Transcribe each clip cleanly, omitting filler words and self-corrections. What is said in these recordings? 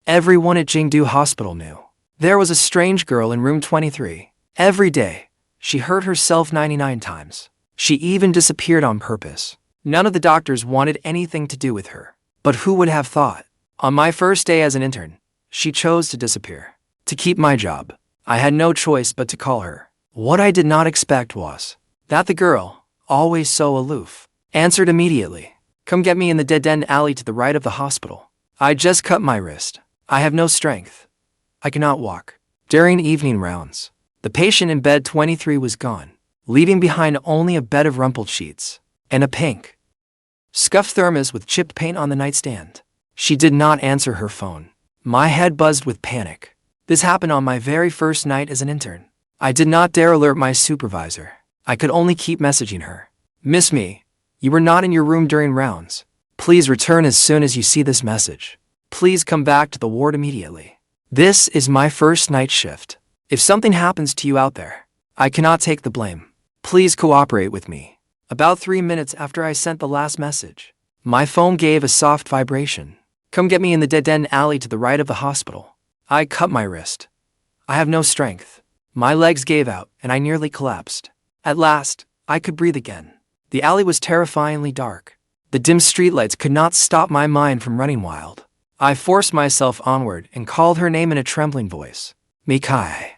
Everyone at Jingdu Hospital knew. There was a strange girl in room 23. Every day, she hurt herself 99 times. She even disappeared on purpose. None of the doctors wanted anything to do with her. But who would have thought? On my first day as an intern, she chose to disappear. To keep my job, I had no choice but to call her. What I did not expect was that the girl, always so aloof, answered immediately. Come get me in the dead-end alley to the right of the hospital. I just cut my wrist. I have no strength. I cannot walk. During evening rounds, the patient in bed 23 was gone, leaving behind only a bed of rumpled sheets and a pink, scuffed thermos with chipped paint on the nightstand. She did not answer her phone. My head buzzed with panic. This happened on my very first night as an intern. I did not dare alert my supervisor. I could only keep messaging her. Miss me, you were not in your room during rounds. Please return as soon as you see this message. Please come back to the ward immediately. This is my first night shift. If something happens to you out there, I cannot take the blame. Please cooperate with me. About 3 minutes after I sent the last message, my phone gave a soft vibration. Come get me in the dead-end alley to the right of the hospital. I cut my wrist. I have no strength. My legs gave out and I nearly collapsed. At last, I could breathe again. The alley was terrifyingly dark. The dim streetlights could not stop my mind from running wild. I forced myself onward and called her name in a trembling voice. Mikai.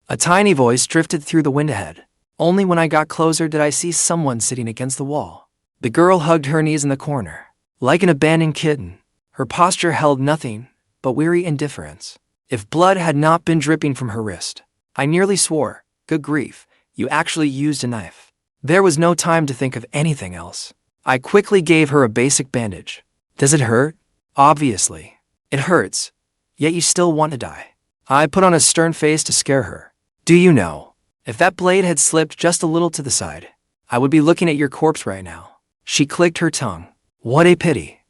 A tiny voice drifted through the wind ahead. Only when I got closer did I see someone sitting against the wall. The girl hugged her knees in the corner. Like an abandoned kitten, her posture held nothing but weary indifference. If blood had not been dripping from her wrist, I nearly swore, good grief, you actually used a knife. There was no time to think of anything else. I quickly gave her a basic bandage. Does it hurt? Obviously. It hurts, yet you still want to die. I put on a stern face to scare her. Do you know, if that blade had slipped just a little to the side, I would be looking at your corpse right now. She clicked her tongue. What a pity.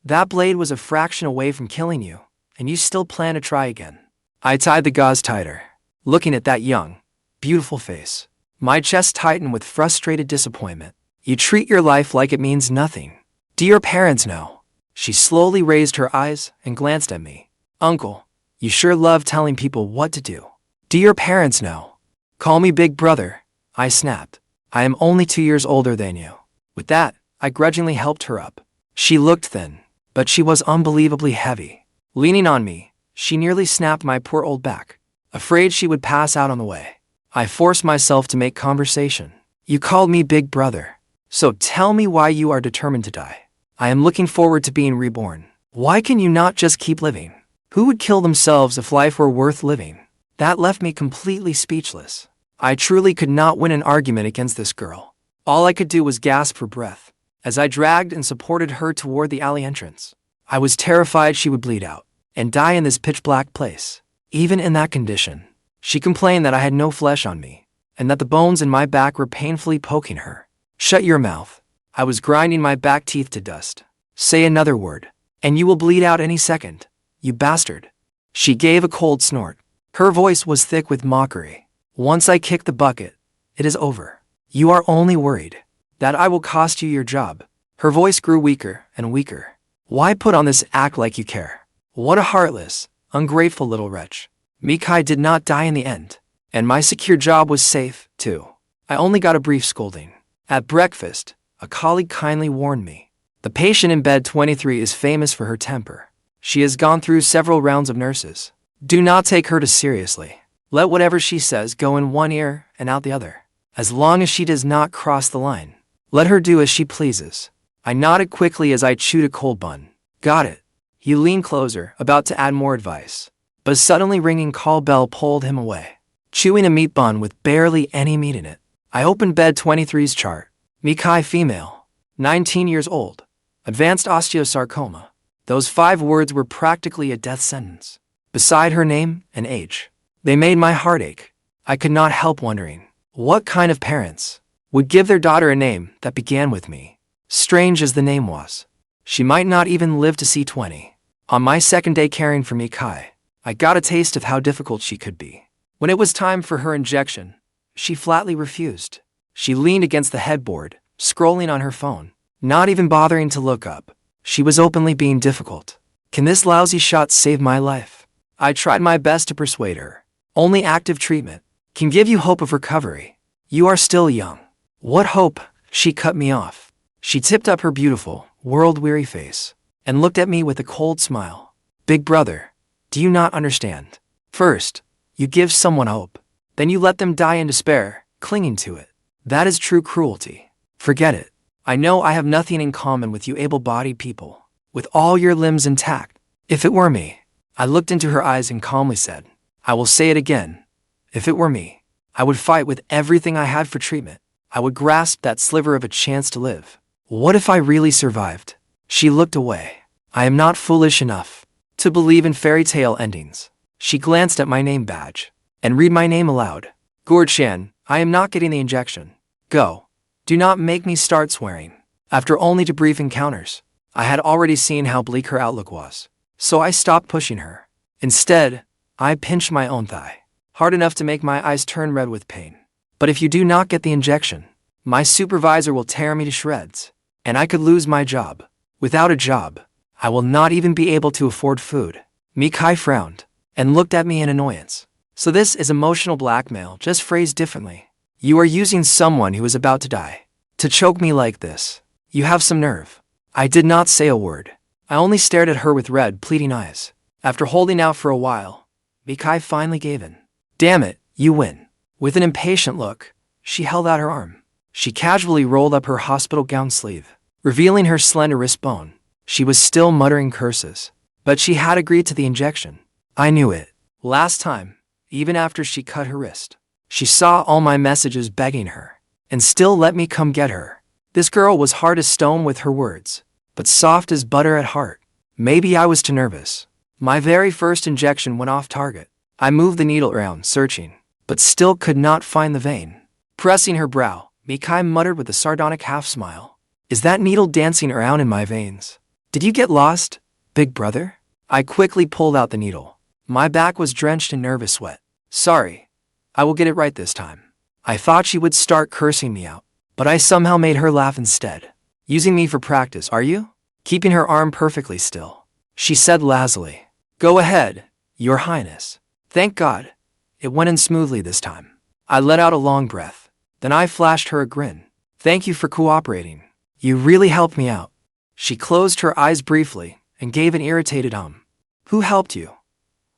That blade was a fraction away from killing you, and you still plan to try again. I tied the gauze tighter, looking at that young, beautiful face. My chest tightened with frustrated disappointment. You treat your life like it means nothing. Do your parents know? She slowly raised her eyes and glanced at me. Uncle, you sure love telling people what to do. Do your parents know? Call me big brother, I snapped. I am only 2 years older than you. With that, I grudgingly helped her up. She looked thin, but she was unbelievably heavy. Leaning on me, she nearly snapped my poor old back. Afraid she would pass out on the way, I forced myself to make conversation. You called me big brother. So tell me why you are determined to die. I am looking forward to being reborn. Why can you not just keep living? Who would kill themselves if life were worth living? That left me completely speechless. I truly could not win an argument against this girl. All I could do was gasp for breath as I dragged and supported her toward the alley entrance. I was terrified she would bleed out and die in this pitch-black place. Even in that condition, she complained that I had no flesh on me and that the bones in my back were painfully poking her. Shut your mouth. I was grinding my back teeth to dust. Say another word, and you will bleed out any second, you bastard. She gave a cold snort. Her voice was thick with mockery. Once I kick the bucket, it is over. You are only worried that I will cost you your job. Her voice grew weaker and weaker. Why put on this act like you care? What a heartless, ungrateful little wretch. Mikai did not die in the end, and my secure job was safe, too. I only got a brief scolding. At breakfast, a colleague kindly warned me. The patient in bed 23 is famous for her temper. She has gone through several rounds of nurses. Do not take her too seriously. Let whatever she says go in one ear and out the other. As long as she does not cross the line, let her do as she pleases. I nodded quickly as I chewed a cold bun. Got it. He leaned closer, about to add more advice. But suddenly ringing call bell pulled him away. Chewing a meat bun with barely any meat in it, I opened bed 23's chart. Mikai female, 19 years old, advanced osteosarcoma. Those 5 words were practically a death sentence. Beside her name and age, they made my heart ache. I could not help wondering, what kind of parents would give their daughter a name that began with me? Strange as the name was, she might not even live to see 20. On my second day caring for Mikai, I got a taste of how difficult she could be. When it was time for her injection, she flatly refused. She leaned against the headboard, scrolling on her phone, not even bothering to look up. She was openly being difficult. Can this lousy shot save my life? I tried my best to persuade her. Only active treatment can give you hope of recovery. You are still young. What hope? She cut me off. She tipped up her beautiful, world-weary face and looked at me with a cold smile. Big brother, do you not understand? First, you give someone hope. Then you let them die in despair, clinging to it. That is true cruelty. Forget it. I know I have nothing in common with you able-bodied people, with all your limbs intact. If it were me, I looked into her eyes and calmly said, I will say it again. If it were me, I would fight with everything I had for treatment. I would grasp that sliver of a chance to live. What if I really survived? She looked away. I am not foolish enough to believe in fairy tale endings. She glanced at my name badge and read my name aloud. Gordchan, I am not getting the injection. Go. Do not make me start swearing. After only 2 brief encounters, I had already seen how bleak her outlook was. So I stopped pushing her. Instead, I pinched my own thigh, hard enough to make my eyes turn red with pain. But if you do not get the injection, my supervisor will tear me to shreds, and I could lose my job. Without a job, I will not even be able to afford food. Mikai frowned and looked at me in annoyance. So this is emotional blackmail, just phrased differently. You are using someone who is about to die to choke me like this. You have some nerve. I did not say a word. I only stared at her with red, pleading eyes. After holding out for a while, Mikai finally gave in. Damn it, you win. With an impatient look, she held out her arm. She casually rolled up her hospital gown sleeve, revealing her slender wrist bone. She was still muttering curses, but she had agreed to the injection. I knew it. Last time, even after she cut her wrist, she saw all my messages begging her, and still let me come get her. This girl was hard as stone with her words, but soft as butter at heart. Maybe I was too nervous. My very first injection went off target. I moved the needle around, searching, but still could not find the vein. Pressing her brow, Mikai muttered with a sardonic half-smile. Is that needle dancing around in my veins? Did you get lost, big brother? I quickly pulled out the needle. My back was drenched in nervous sweat. Sorry. I will get it right this time. I thought she would start cursing me out, but I somehow made her laugh instead. Using me for practice, are you? Keeping her arm perfectly still, she said lazily. Go ahead, Your Highness. Thank God. It went in smoothly this time. I let out a long breath. Then I flashed her a grin. Thank you for cooperating. You really helped me out. She closed her eyes briefly and gave an irritated hum. Who helped you?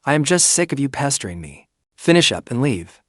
I am just sick of you pestering me. Finish up and leave.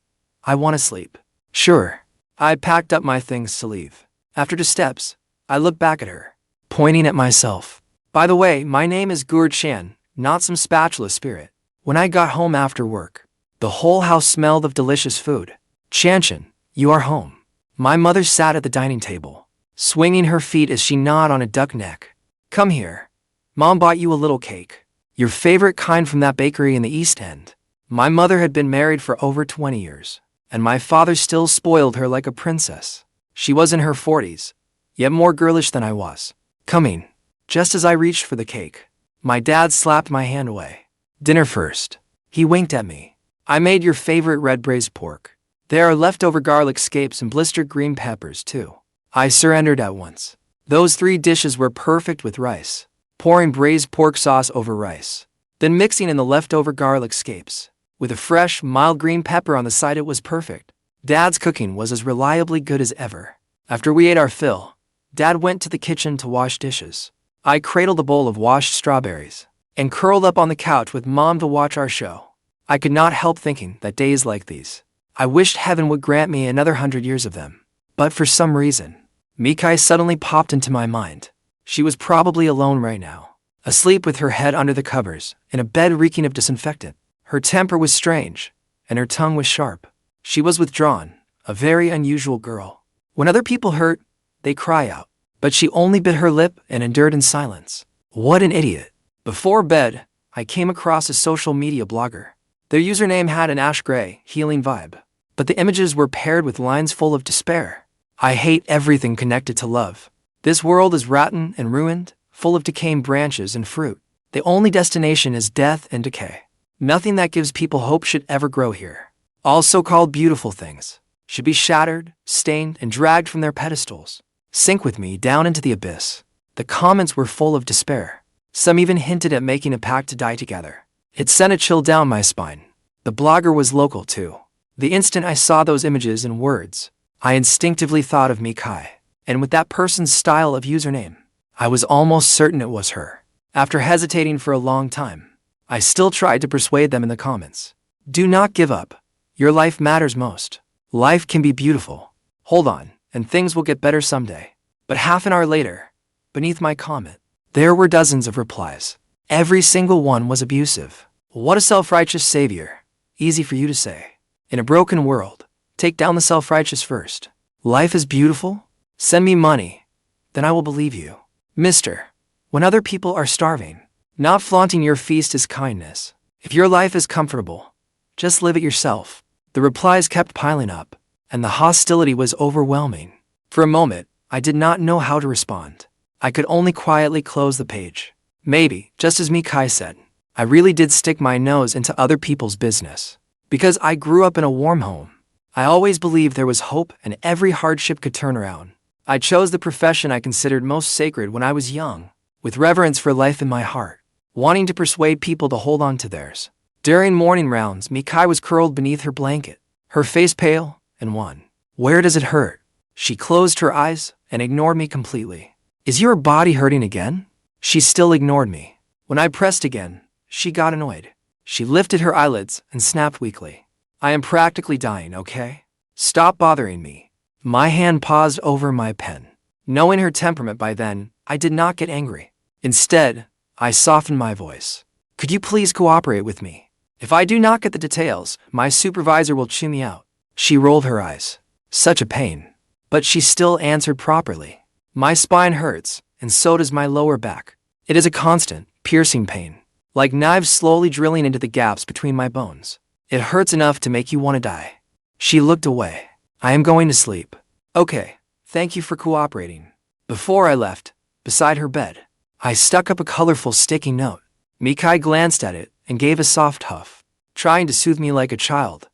I want to sleep. Sure. I packed up my things to leave. After 2 steps, I looked back at her, pointing at myself. By the way, my name is Gordchan, not some spatula spirit. When I got home after work, the whole house smelled of delicious food. Chanchan, you are home. My mother sat at the dining table, swinging her feet as she gnawed on a duck neck. Come here. Mom bought you a little cake. Your favorite kind from that bakery in the East End. My mother had been married for over 20 years, and my father still spoiled her like a princess. She was in her 40s, yet more girlish than I was. Coming, just as I reached for the cake, my dad slapped my hand away. Dinner first. He winked at me. I made your favorite red braised pork. There are leftover garlic scapes and blistered green peppers, too. I surrendered at once. Those 3 dishes were perfect with rice. Pouring braised pork sauce over rice, then mixing in the leftover garlic scapes. With a fresh, mild green pepper on the side, it was perfect. Dad's cooking was as reliably good as ever. After we ate our fill, Dad went to the kitchen to wash dishes. I cradled a bowl of washed strawberries and curled up on the couch with Mom to watch our show. I could not help thinking that days like these, I wished heaven would grant me another 100 years of them. But for some reason, Mikai suddenly popped into my mind. She was probably alone right now, asleep with her head under the covers, in a bed reeking of disinfectant. Her temper was strange, and her tongue was sharp. She was withdrawn, a very unusual girl. When other people hurt, they cry out. But she only bit her lip and endured in silence. What an idiot. Before bed, I came across a social media blogger. Their username had an ash gray, healing vibe, but the images were paired with lines full of despair. I hate everything connected to love. This world is rotten and ruined, full of decaying branches and fruit. The only destination is death and decay. Nothing that gives people hope should ever grow here. All so-called beautiful things should be shattered, stained, and dragged from their pedestals. Sink with me down into the abyss. The comments were full of despair. Some even hinted at making a pact to die together. It sent a chill down my spine. The blogger was local too. The instant I saw those images and words, I instinctively thought of Mikai, and with that person's style of username, I was almost certain it was her. After hesitating for a long time, I still tried to persuade them in the comments. Do not give up. Your life matters most. Life can be beautiful. Hold on, and things will get better someday. But half an hour later, beneath my comment, there were dozens of replies. Every single one was abusive. What a self-righteous savior. Easy for you to say. In a broken world, take down the self-righteous first. Life is beautiful? Send me money. Then I will believe you. Mister, when other people are starving, not flaunting your feast is kindness. If your life is comfortable, just live it yourself. The replies kept piling up, and the hostility was overwhelming. For a moment, I did not know how to respond. I could only quietly close the page. Maybe, just as Mikai said, I really did stick my nose into other people's business. Because I grew up in a warm home, I always believed there was hope and every hardship could turn around. I chose the profession I considered most sacred when I was young, with reverence for life in my heart, wanting to persuade people to hold on to theirs. During morning rounds, Mikai was curled beneath her blanket, her face pale and wan. Where does it hurt? She closed her eyes and ignored me completely. Is your body hurting again? She still ignored me. When I pressed again, she got annoyed. She lifted her eyelids and snapped weakly. I am practically dying, okay? Stop bothering me. My hand paused over my pen. Knowing her temperament by then, I did not get angry. Instead, I softened my voice. Could you please cooperate with me? If I do not get the details, my supervisor will chew me out. She rolled her eyes. Such a pain. But she still answered properly. My spine hurts, and so does my lower back. It is a constant, piercing pain, like knives slowly drilling into the gaps between my bones. It hurts enough to make you want to die. She looked away. I am going to sleep. Okay, thank you for cooperating. Before I left, beside her bed, I stuck up a colorful sticky note. Mikai glanced at it and gave a soft huff, trying to soothe me like a child.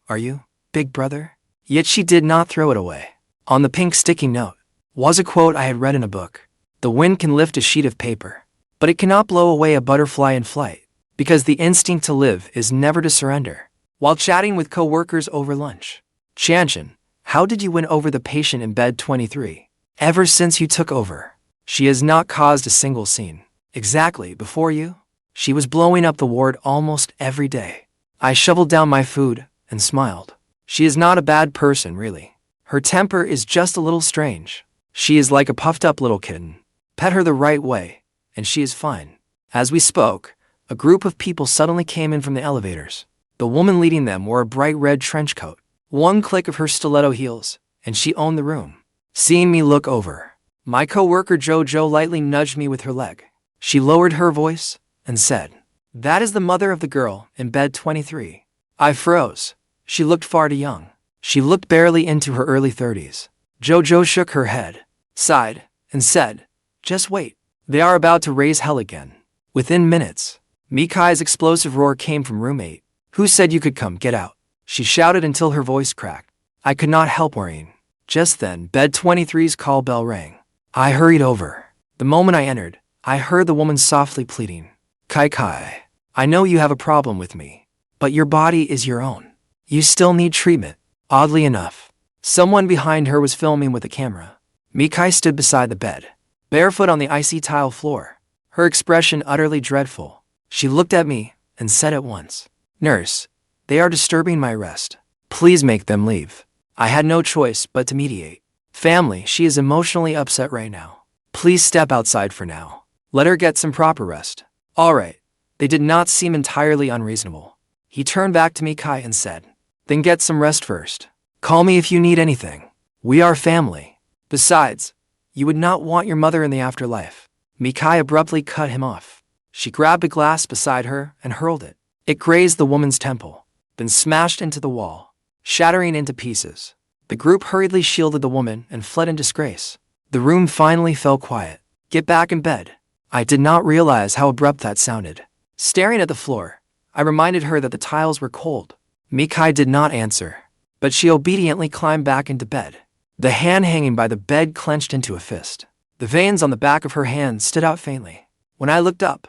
Are you, big brother? Yet she did not throw it away. On the pink sticky note was a quote I had read in a book. The wind can lift a sheet of paper, but it cannot blow away a butterfly in flight, because the instinct to live is never to surrender. While chatting with co-workers over lunch, Chanchin, how did you win over the patient in bed 23? Ever since you took over, she has not caused a single scene. Exactly, before you, she was blowing up the ward almost every day. I shoveled down my food and smiled. She is not a bad person, really. Her temper is just a little strange. She is like a puffed-up little kitten. Pet her the right way, and she is fine. As we spoke, a group of people suddenly came in from the elevators. The woman leading them wore a bright red trench coat. One click of her stiletto heels, and she owned the room. Seeing me look over, my co-worker Jojo lightly nudged me with her leg. She lowered her voice and said, "That is the mother of the girl in bed 23. I froze. She looked far too young. She looked barely into her early 30s. Jojo shook her head, sighed, and said, "Just wait. They are about to raise hell again." Within minutes, Mikai's explosive roar came from room 8. "Who said you could come? Get out." She shouted until her voice cracked. I could not help worrying. Just then, bed 23's call bell rang. I hurried over. The moment I entered, I heard the woman softly pleading. Kai, I know you have a problem with me, but your body is your own. You still need treatment." Oddly enough, someone behind her was filming with a camera. Mikai stood beside the bed, barefoot on the icy tile floor, her expression utterly dreadful. She looked at me and said at once, "Nurse, they are disturbing my rest. Please make them leave." I had no choice but to mediate. "Family, she is emotionally upset right now. Please step outside for now. Let her get some proper rest." All right. They did not seem entirely unreasonable. He turned back to Mikai and said, "Then get some rest first. Call me if you need anything. We are family. Besides, you would not want your mother in the afterlife." Mikai abruptly cut him off. She grabbed a glass beside her and hurled it. It grazed the woman's temple, then smashed into the wall, shattering into pieces. The group hurriedly shielded the woman and fled in disgrace. The room finally fell quiet. "Get back in bed." I did not realize how abrupt that sounded. Staring at the floor, I reminded her that the tiles were cold. Mikai did not answer, but she obediently climbed back into bed. The hand hanging by the bed clenched into a fist. The veins on the back of her hand stood out faintly. When I looked up,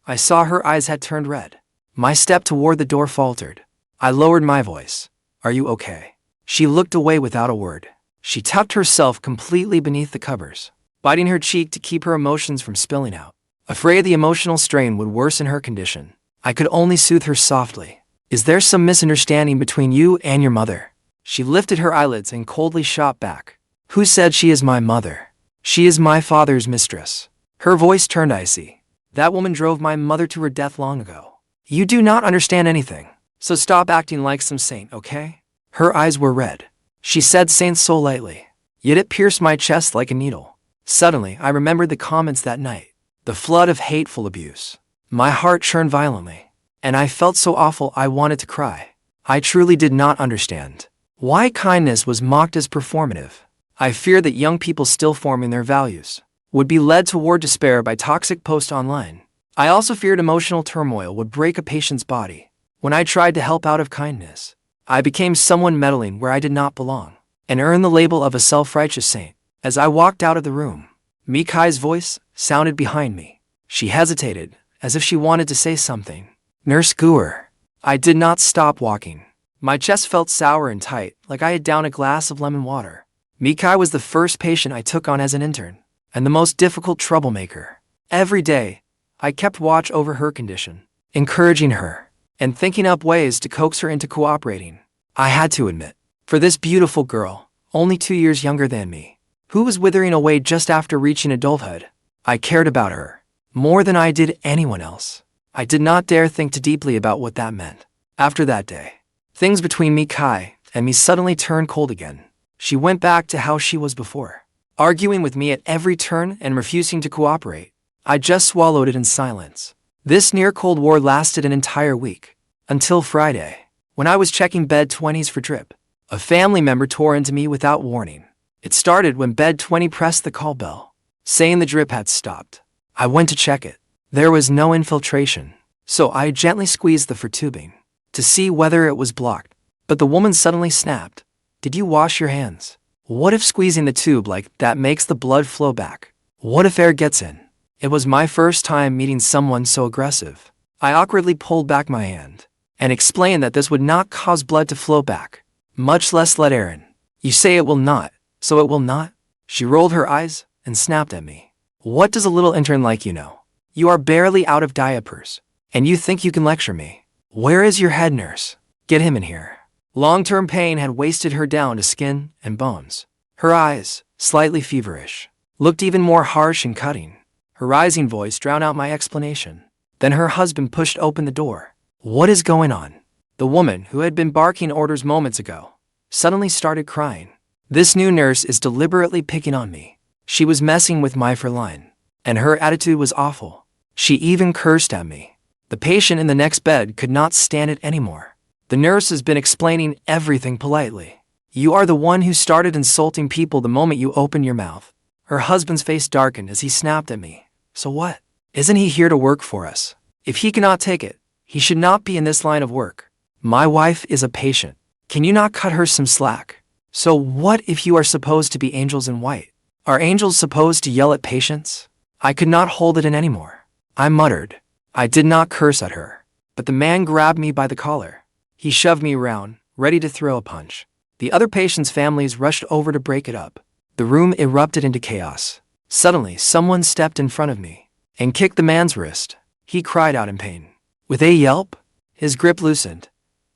I saw her eyes had turned red. My step toward the door faltered. I lowered my voice. Are you okay? She looked away without a word. She tucked herself completely beneath the covers, biting her cheek to keep her emotions from spilling out. Afraid the emotional strain would worsen her condition, I could only soothe her softly. Is there some misunderstanding between you and your mother? She lifted her eyelids and coldly shot back. Who said she is my mother? She is my father's mistress. Her voice turned icy. That woman drove my mother to her death long ago. You do not understand anything, so stop acting like some saint, okay? Her eyes were red. She said saint so lightly, yet it pierced my chest like a needle. Suddenly, I remembered the comments that night, the flood of hateful abuse. My heart churned violently, and I felt so awful I wanted to cry. I truly did not understand why kindness was mocked as performative. I feared that young people still forming their values would be led toward despair by toxic posts online. I also feared emotional turmoil would break a patient's body. When I tried to help out of kindness, I became someone meddling where I did not belong, and earned the label of a self-righteous saint. As I walked out of the room, Mikai's voice sounded behind me. She hesitated, as if she wanted to say something. Nurse Guer. I did not stop walking. My chest felt sour and tight, like I had downed a glass of lemon water. Mikai was the first patient I took on as an intern, and the most difficult troublemaker. Every day, I kept watch over her condition, encouraging her, and thinking up ways to coax her into cooperating. I had to admit, for this beautiful girl, only 2 years younger than me, who was withering away just after reaching adulthood, I cared about her more than I did anyone else. I did not dare think too deeply about what that meant. After that day, things between Mikai and me suddenly turned cold again. She went back to how she was before, arguing with me at every turn and refusing to cooperate. I just swallowed it in silence. This near-cold war lasted an entire week, until Friday, when I was checking bed 20s for drip. A family member tore into me without warning. It started when bed 20 pressed the call bell, saying the drip had stopped. I went to check it. There was no infiltration, so I gently squeezed the for tubing to see whether it was blocked. But the woman suddenly snapped. Did you wash your hands? What if squeezing the tube like that makes the blood flow back? What if air gets in? It was my first time meeting someone so aggressive. I awkwardly pulled back my hand and explained that this would not cause blood to flow back, much less let air in. You say it will not, so it will not? She rolled her eyes and snapped at me. What does a little intern like you know? You are barely out of diapers, and you think you can lecture me? Where is your head nurse? Get him in here. Long-term pain had wasted her down to skin and bones. Her eyes, slightly feverish, looked even more harsh and cutting. Her rising voice drowned out my explanation. Then her husband pushed open the door. What is going on? The woman, who had been barking orders moments ago, suddenly started crying. This new nurse is deliberately picking on me. She was messing with my for line, and her attitude was awful. She even cursed at me. The patient in the next bed could not stand it anymore. The nurse has been explaining everything politely. You are the one who started insulting people the moment you opened your mouth. Her husband's face darkened as he snapped at me. So what? Isn't he here to work for us? If he cannot take it, he should not be in this line of work. My wife is a patient. Can you not cut her some slack? So what if you are supposed to be angels in white? Are angels supposed to yell at patients? I could not hold it in anymore. I muttered. I did not curse at her, but the man grabbed me by the collar. He shoved me around, ready to throw a punch. The other patients' families rushed over to break it up. The room erupted into chaos. Suddenly, someone stepped in front of me and kicked the man's wrist. He cried out in pain. With a yelp, his grip loosened.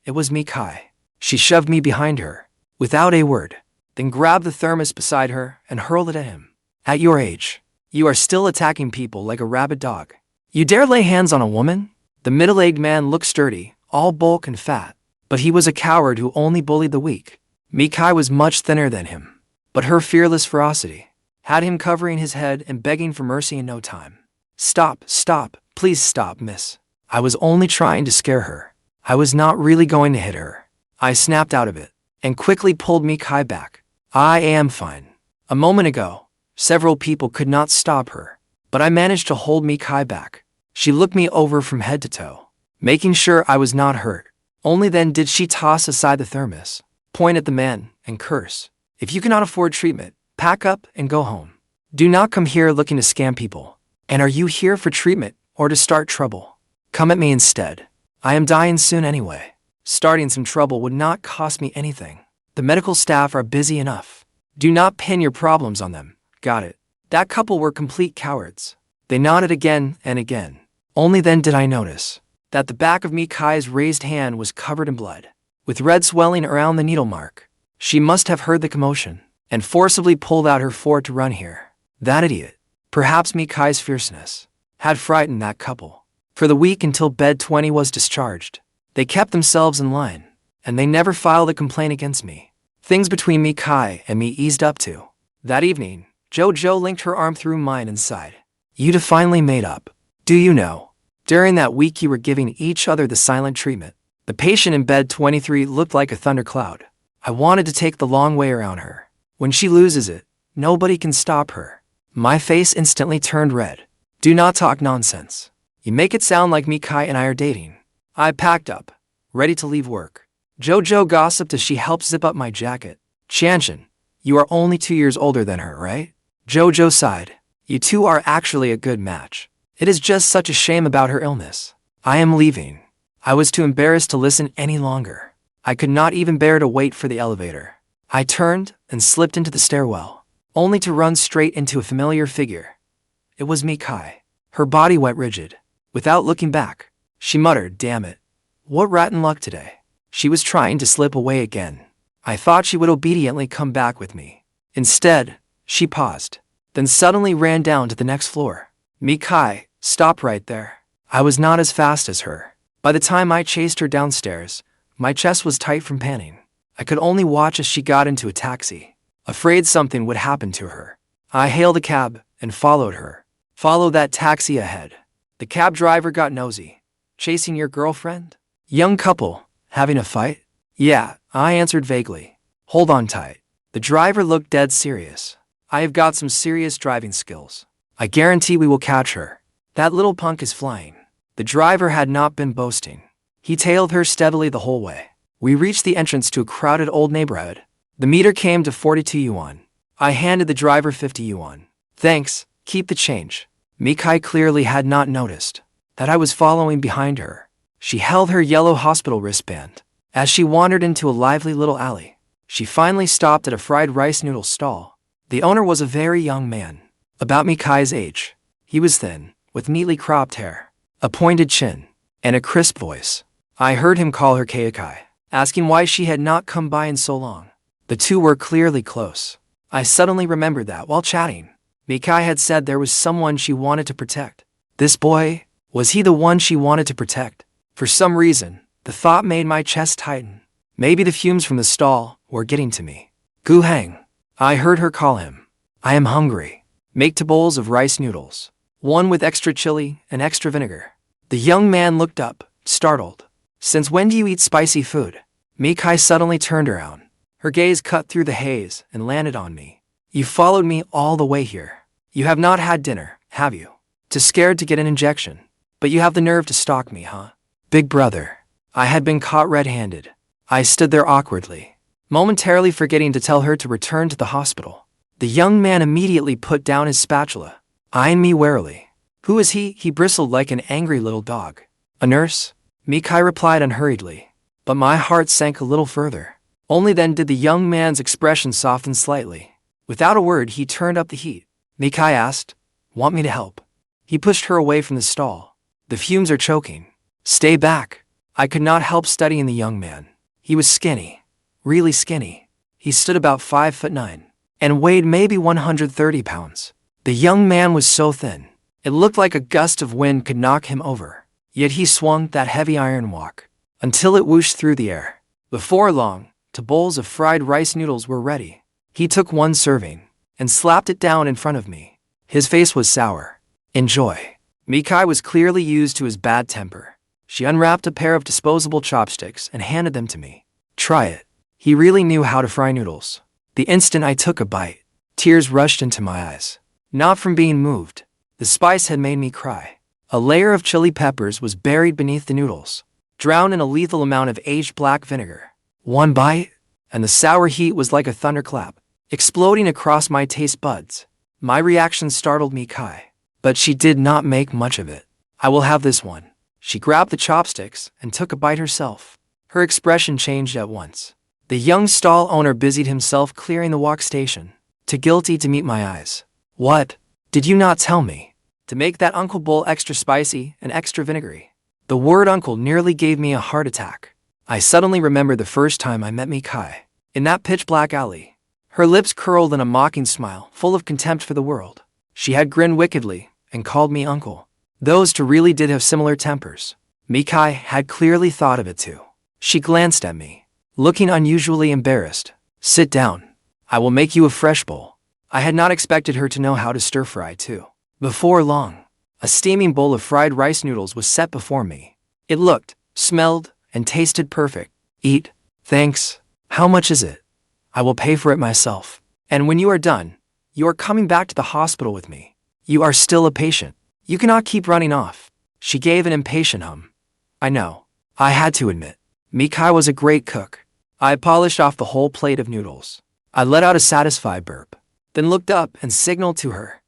It was Mikai. She shoved me behind her, without a word, then grabbed the thermos beside her and hurled it at him. At your age, you are still attacking people like a rabid dog. You dare lay hands on a woman? The middle-aged man looked sturdy, all bulk and fat, but he was a coward who only bullied the weak. Mikai was much thinner than him, but her fearless ferocity had him covering his head and begging for mercy in no time. Stop, please stop, miss. I was only trying to scare her. I was not really going to hit her. I snapped out of it and quickly pulled Mikai back. I am fine. A moment ago, several people could not stop her, but I managed to hold Mikai back. She looked me over from head to toe, making sure I was not hurt. Only then did she toss aside the thermos, point at the man, and curse. If you cannot afford treatment, pack up and go home. Do not come here looking to scam people. And are you here for treatment or to start trouble? Come at me instead. I am dying soon anyway. Starting some trouble would not cost me anything. The medical staff are busy enough. Do not pin your problems on them. Got it. That couple were complete cowards. They nodded again and again. Only then did I notice that the back of Mikai's raised hand was covered in blood, with red swelling around the needle mark. She must have heard the commotion and forcibly pulled out her Ford to run here. That idiot. Perhaps Mikai's fierceness had frightened that couple. For the week until Bed 20 was discharged, they kept themselves in line, and they never filed a complaint against me. Things between Mikai and me eased up too. That evening, JoJo linked her arm through mine and sighed. You two finally made up. Do you know? During that week you were giving each other the silent treatment. The patient in Bed 23 looked like a thundercloud. I wanted to take the long way around her. When she loses it, nobody can stop her. My face instantly turned red. Do not talk nonsense. You make it sound like Mikai and I are dating. I packed up, ready to leave work. JoJo gossiped as she helped zip up my jacket. Chanshin, you are only 2 years older than her, right? JoJo sighed. You two are actually a good match. It is just such a shame about her illness. I am leaving. I was too embarrassed to listen any longer. I could not even bear to wait for the elevator. I turned and slipped into the stairwell, only to run straight into a familiar figure. It was Mikai. Her body went rigid. Without looking back, she muttered, "Damn it. What rotten luck today." She was trying to slip away again. I thought she would obediently come back with me. Instead, she paused, then suddenly ran down to the next floor. Mikai, stop right there. I was not as fast as her. By the time I chased her downstairs, my chest was tight from panting. I could only watch as she got into a taxi, afraid something would happen to her. I hailed a cab and followed her. Follow that taxi ahead. The cab driver got nosy. Chasing your girlfriend? Young couple, having a fight? Yeah, I answered vaguely. Hold on tight. The driver looked dead serious. I have got some serious driving skills. I guarantee we will catch her. That little punk is flying. The driver had not been boasting. He tailed her steadily the whole way. We reached the entrance to a crowded old neighborhood. The meter came to 42 yuan. I handed the driver 50 yuan. Thanks, keep the change. Mikai clearly had not noticed that I was following behind her. She held her yellow hospital wristband. As she wandered into a lively little alley, she finally stopped at a fried rice noodle stall. The owner was a very young man, about Mikai's age. He was thin, with neatly cropped hair, a pointed chin, and a crisp voice. I heard him call her Keikai, asking why she had not come by in so long. The two were clearly close. I suddenly remembered that while chatting, Mikai had said there was someone she wanted to protect. This boy, was he the one she wanted to protect? For some reason, the thought made my chest tighten. Maybe the fumes from the stall were getting to me. Gu Heng. I heard her call him. I am hungry. Make 2 bowls of rice noodles, 1 with extra chili and extra vinegar. The young man looked up, startled. Since when do you eat spicy food? Mikai suddenly turned around. Her gaze cut through the haze and landed on me. You followed me all the way here. You have not had dinner, have you? Too scared to get an injection. But you have the nerve to stalk me, huh? Big brother. I had been caught red-handed. I stood there awkwardly, momentarily forgetting to tell her to return to the hospital. The young man immediately put down his spatula, eyeing me warily. Who is he? He bristled like an angry little dog. A nurse? Mikai replied unhurriedly. But my heart sank a little further. Only then did the young man's expression soften slightly. Without a word, he turned up the heat. Mikai asked, "Want me to help?" He pushed her away from the stall. The fumes are choking. Stay back. I could not help studying the young man. He was skinny. Really skinny. He stood about 5'9" and weighed maybe 130 pounds. The young man was so thin, it looked like a gust of wind could knock him over. Yet he swung that heavy iron walk until it whooshed through the air. Before long, 2 bowls of fried rice noodles were ready. He took 1 serving and slapped it down in front of me. His face was sour. Enjoy. Mikai was clearly used to his bad temper. She unwrapped a pair of disposable chopsticks and handed them to me. Try it. He really knew how to fry noodles. The instant I took a bite, tears rushed into my eyes. Not from being moved. The spice had made me cry. A layer of chili peppers was buried beneath the noodles, drowned in a lethal amount of aged black vinegar. 1 bite, and the sour heat was like a thunderclap, exploding across my taste buds. My reaction startled Mikai, but she did not make much of it. I will have this one, She grabbed the chopsticks and took a bite herself. Her expression changed at once. The young stall owner busied himself clearing the walk station. Too guilty to meet my eyes. What? Did you not tell me? To make that uncle bowl extra spicy and extra vinegary. The word uncle nearly gave me a heart attack. I suddenly remembered the first time I met Mikai. In that pitch-black alley. Her lips curled in a mocking smile, full of contempt for the world. She had grinned wickedly and called me uncle. Those two really did have similar tempers. Mikai had clearly thought of it too. She glanced at me, looking unusually embarrassed. Sit down. I will make you a fresh bowl. I had not expected her to know how to stir-fry too. Before long, a steaming bowl of fried rice noodles was set before me. It looked, smelled, and tasted perfect. Eat. Thanks. How much is it? I will pay for it myself. And when you are done, you are coming back to the hospital with me. You are still a patient. You cannot keep running off. She gave an impatient hum. I know. I had to admit. Mikai was a great cook. I polished off the whole plate of noodles. I let out a satisfied burp, then looked up and signaled to her.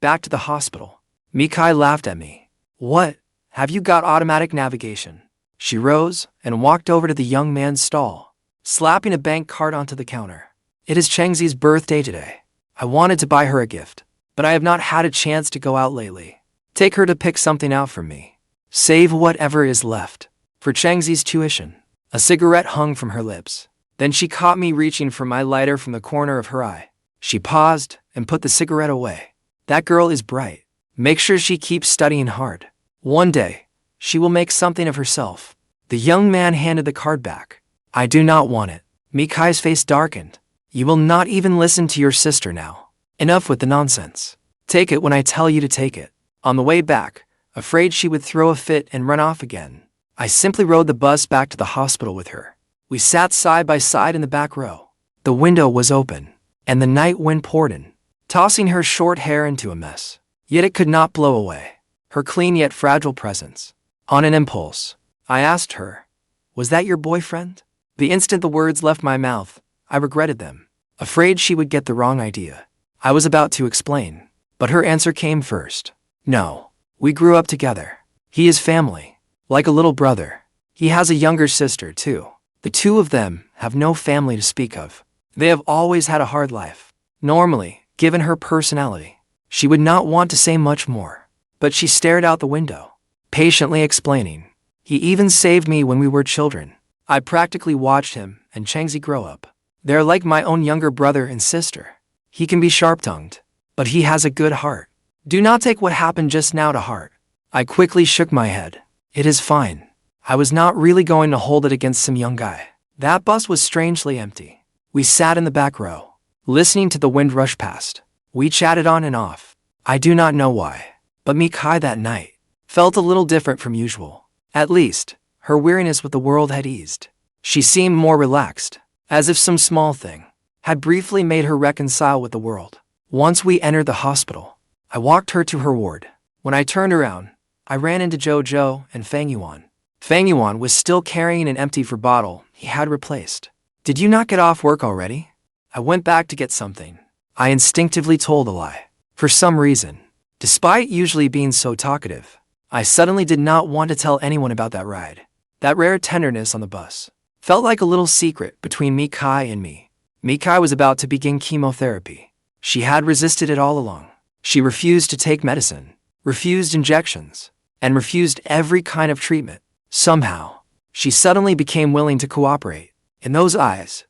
Back to the hospital. Mikai laughed at me. What? Have you got automatic navigation? She rose and walked over to the young man's stall, slapping a bank card onto the counter. It is Chengxi's birthday today. I wanted to buy her a gift, but I have not had a chance to go out lately. Take her to pick something out for me. Save whatever is left for Chengxi's tuition. A cigarette hung from her lips. Then she caught me reaching for my lighter from the corner of her eye. She paused and put the cigarette away. That girl is bright. Make sure she keeps studying hard. One day, she will make something of herself. The young man handed the card back. I do not want it. Mikai's face darkened. You will not even listen to your sister now. Enough with the nonsense. Take it when I tell you to take it. On the way back, afraid she would throw a fit and run off again, I simply rode the bus back to the hospital with her. We sat side by side in the back row. The window was open, and the night wind poured in, tossing her short hair into a mess. Yet it could not blow away her clean yet fragile presence. On an impulse, I asked her, was that your boyfriend? The instant the words left my mouth, I regretted them, afraid she would get the wrong idea. I was about to explain, but her answer came first. No, we grew up together. He is family, like a little brother. He has a younger sister too. The two of them have no family to speak of. They have always had a hard life. Normally, given her personality, she would not want to say much more, but she stared out the window, patiently explaining. He even saved me when we were children. I practically watched him and Chengxi grow up. They're like my own younger brother and sister. He can be sharp-tongued, but he has a good heart. Do not take what happened just now to heart. I quickly shook my head. It is fine. I was not really going to hold it against some young guy. That bus was strangely empty. We sat in the back row, listening to the wind rush past. We chatted on and off. I do not know why, but Mikai that night felt a little different from usual. At least, her weariness with the world had eased. She seemed more relaxed, as if some small thing had briefly made her reconcile with the world. Once we entered the hospital, I walked her to her ward. When I turned around, I ran into Jojo and Fang Yuan. Fang Yuan was still carrying an empty bottle he had replaced. Did you not get off work already? I went back to get something. I instinctively told a lie. For some reason, despite usually being so talkative, I suddenly did not want to tell anyone about that ride. That rare tenderness on the bus felt like a little secret between Mikai and me. Mikai was about to begin chemotherapy. She had resisted it all along. She refused to take medicine, refused injections, and refused every kind of treatment. Somehow, she suddenly became willing to cooperate. In those eyes,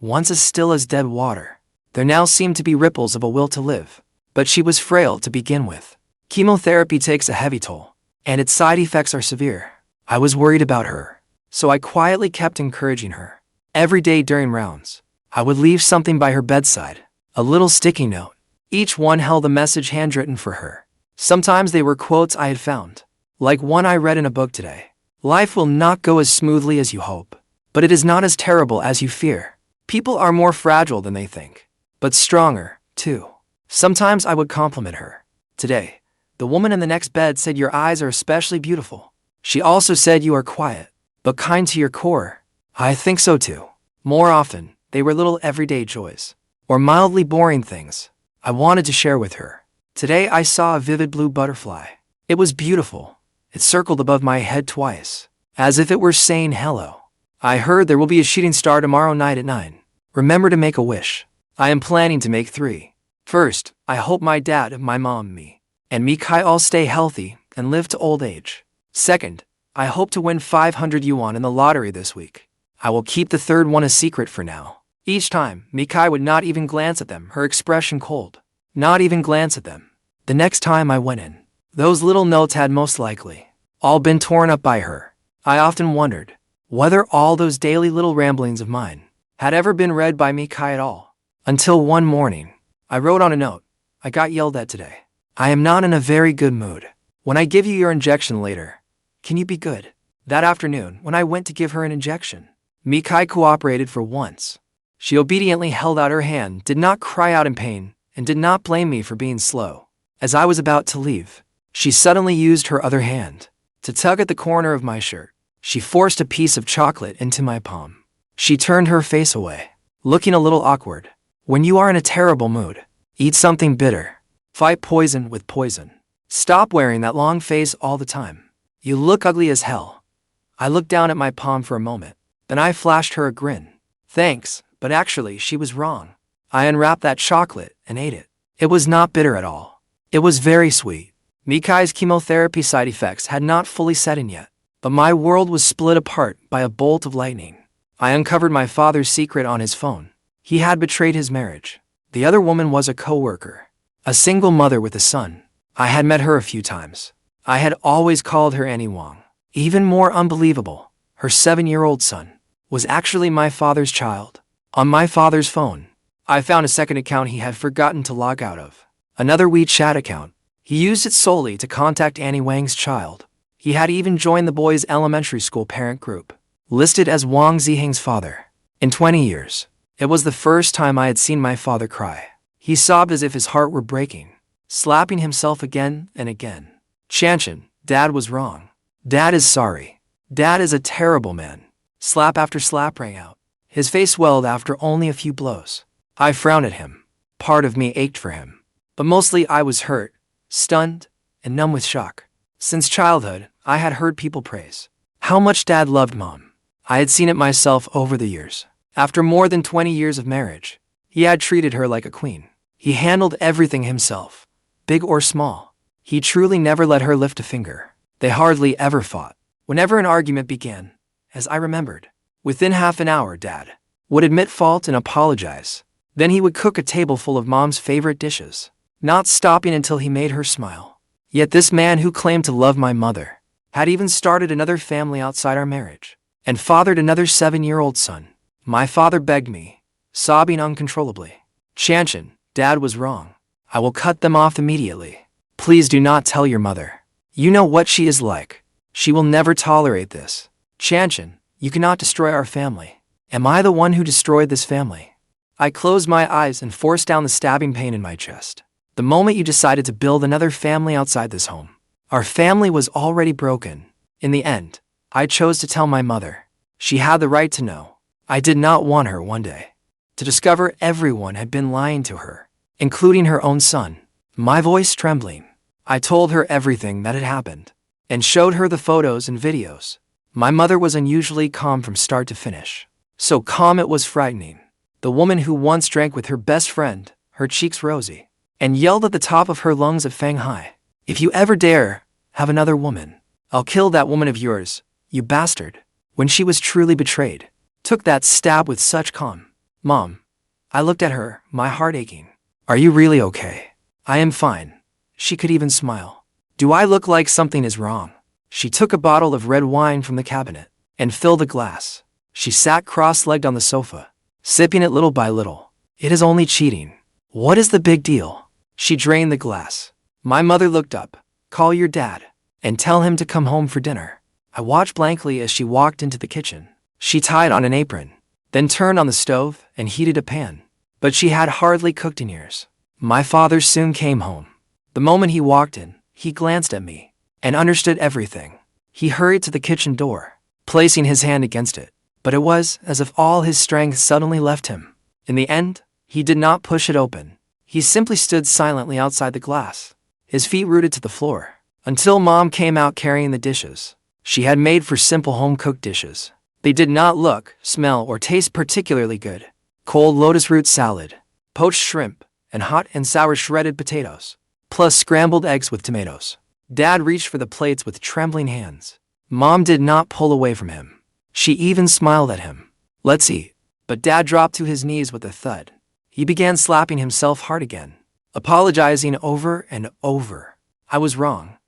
once as still as dead water, there now seemed to be ripples of a will to live. But she was frail to begin with. Chemotherapy takes a heavy toll, and its side effects are severe. I was worried about her, so I quietly kept encouraging her. Every day during rounds, I would leave something by her bedside, a little sticky note. Each one held a message handwritten for her. Sometimes they were quotes I had found, like one I read in a book today. Life will not go as smoothly as you hope, but it is not as terrible as you fear. People are more fragile than they think, but stronger, too. Sometimes I would compliment her. Today, the woman in the next bed said your eyes are especially beautiful. She also said you are quiet, but kind to your core. I think so too. More often, they were little everyday joys, or mildly boring things I wanted to share with her. Today I saw a vivid blue butterfly. It was beautiful, It circled above my head twice, as if it were saying hello. I heard there will be a shooting star tomorrow night at 9. Remember to make a wish. I am planning to make 3. First, I hope my dad, my mom, me, and Mikai all stay healthy and live to old age. Second, I hope to win 500 yuan in the lottery this week. I will keep the third one a secret for now. Each time, Mikai would not even glance at them, her expression cold. Not even glance at them. The next time I went in, those little notes had most likely all been torn up by her. I often wondered whether all those daily little ramblings of mine had ever been read by Mikai at all. Until one morning, I wrote on a note, I got yelled at today. I am not in a very good mood. When I give you your injection later, can you be good? That afternoon, when I went to give her an injection, Mikai cooperated for once. She obediently held out her hand, did not cry out in pain, and did not blame me for being slow. As I was about to leave, she suddenly used her other hand to tug at the corner of my shirt. She forced a piece of chocolate into my palm. She turned her face away, looking a little awkward. When you are in a terrible mood, eat something bitter. Fight poison with poison. Stop wearing that long face all the time. You look ugly as hell. I looked down at my palm for a moment. Then I flashed her a grin. Thanks, but actually she was wrong. I unwrapped that chocolate and ate it. It was not bitter at all. It was very sweet. Mikai's chemotherapy side effects had not fully set in yet, but my world was split apart by a bolt of lightning. I uncovered my father's secret on his phone. He had betrayed his marriage. The other woman was a co-worker, a single mother with a son. I had met her a few times. I had always called her Annie Wong. Even more unbelievable, her 7-year-old son was actually my father's child. On my father's phone, I found a second account he had forgotten to log out of. Another WeChat account. He used it solely to contact Annie Wang's child. He had even joined the boy's elementary school parent group, listed as Wang Ziheng's father. In 20 years, it was the first time I had seen my father cry. He sobbed as if his heart were breaking, slapping himself again and again. Chanchin, Dad was wrong. Dad is sorry. Dad is a terrible man. Slap after slap rang out. His face swelled after only a few blows. I frowned at him. Part of me ached for him. But mostly I was hurt, stunned, and numb with shock. Since childhood, I had heard people praise how much Dad loved Mom. I had seen it myself over the years. After more than 20 years of marriage, he had treated her like a queen. He handled everything himself, big or small. He truly never let her lift a finger. They hardly ever fought. Whenever an argument began, as I remembered, within half an hour Dad would admit fault and apologize. Then he would cook a table full of Mom's favorite dishes, not stopping until he made her smile. Yet this man who claimed to love my mother had even started another family outside our marriage and fathered another 7-year-old son. My father begged me, sobbing uncontrollably. Chanchin, Dad was wrong. I will cut them off immediately. Please do not tell your mother. You know what she is like. She will never tolerate this. Chanchin, you cannot destroy our family. Am I the one who destroyed this family? I closed my eyes and forced down the stabbing pain in my chest. The moment you decided to build another family outside this home, our family was already broken. In the end, I chose to tell my mother. She had the right to know. I did not want her one day to discover everyone had been lying to her, including her own son. My voice trembling, I told her everything that had happened and showed her the photos and videos. My mother was unusually calm from start to finish. So calm it was frightening. The woman who once drank with her best friend, her cheeks rosy, and yelled at the top of her lungs at Fang Hai, "If you ever dare have another woman, I'll kill that woman of yours, you bastard." When she was truly betrayed, took that stab with such calm. Mom, I looked at her, my heart aching. Are you really okay? I am fine. She could even smile. Do I look like something is wrong? She took a bottle of red wine from the cabinet and filled a glass. She sat cross-legged on the sofa, sipping it little by little. It is only cheating. What is the big deal? She drained the glass. My mother looked up. Call your dad and tell him to come home for dinner. I watched blankly as she walked into the kitchen. She tied on an apron, then turned on the stove and heated a pan. But she had hardly cooked in years. My father soon came home. The moment he walked in, he glanced at me and understood everything. He hurried to the kitchen door, placing his hand against it. But it was as if all his strength suddenly left him. In the end, he did not push it open. He simply stood silently outside the glass, his feet rooted to the floor. Until Mom came out carrying the dishes. She had made for simple home-cooked dishes. They did not look, smell, or taste particularly good. Cold lotus root salad, poached shrimp, and hot and sour shredded potatoes, plus scrambled eggs with tomatoes. Dad reached for the plates with trembling hands. Mom did not pull away from him. She even smiled at him. "Let's eat." But Dad dropped to his knees with a thud. He began slapping himself hard again, apologizing over and over. "I was wrong.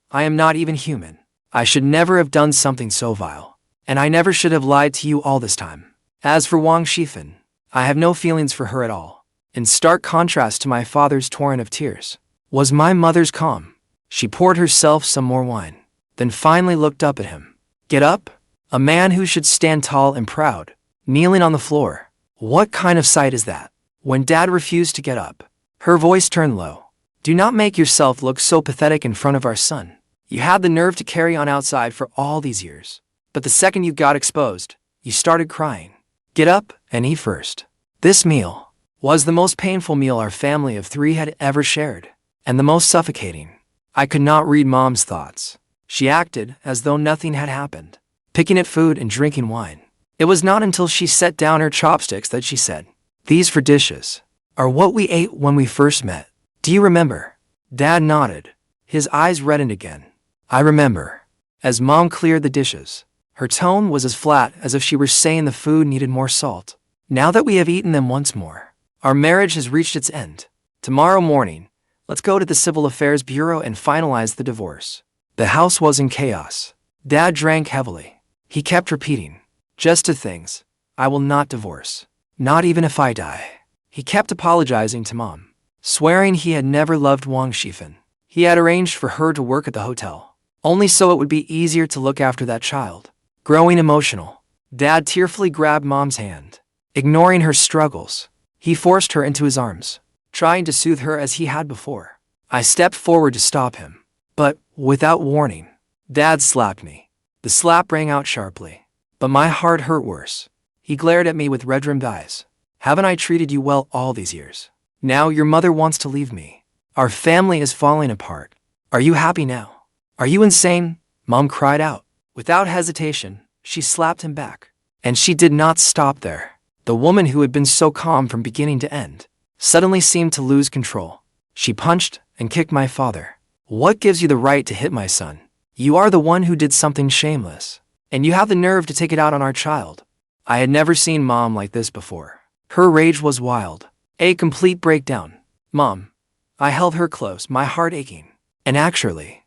I am not even human. I should never have done something so vile. And I never should have lied to you all this time." As for Wang Shifan, I have no feelings for her at all. In stark contrast to my father's torrent of tears, was my mother's calm. She poured herself some more wine, then finally looked up at him. "Get up?" A man who should stand tall and proud, kneeling on the floor. What kind of sight is that? When Dad refused to get up, her voice turned low. "Do not make yourself look so pathetic in front of our son. You had the nerve to carry on outside for all these years. But the second you got exposed, you started crying. Get up and eat first." This meal was the most painful meal our family of 3 had ever shared, and the most suffocating. I could not read Mom's thoughts. She acted as though nothing had happened, picking at food and drinking wine. It was not until she set down her chopsticks that she said, "These for dishes are what we ate when we first met. Do you remember?" Dad nodded. His eyes reddened again. "I remember." As Mom cleared the dishes, her tone was as flat as if she were saying the food needed more salt. "Now that we have eaten them once more, our marriage has reached its end. Tomorrow morning, let's go to the Civil Affairs Bureau and finalize the divorce." The house was in chaos. Dad drank heavily. He kept repeating, "Just 2 things. I will not divorce. Not even if I die." He kept apologizing to Mom, swearing he had never loved Wang Shifan. He had arranged for her to work at the hotel, only so it would be easier to look after that child. Growing emotional, Dad tearfully grabbed Mom's hand. Ignoring her struggles, he forced her into his arms, trying to soothe her as he had before. I stepped forward to stop him, but, without warning, Dad slapped me. The slap rang out sharply, but my heart hurt worse. He glared at me with red-rimmed eyes. "Haven't I treated you well all these years? Now your mother wants to leave me. Our family is falling apart. Are you happy now? Are you insane?" Mom cried out. Without hesitation, she slapped him back. And she did not stop there. The woman who had been so calm from beginning to end suddenly seemed to lose control. She punched and kicked my father. "What gives you the right to hit my son? You are the one who did something shameless, and you have the nerve to take it out on our child." I had never seen Mom like this before. Her rage was wild, a complete breakdown. "Mom," I held her close, my heart aching. And actually,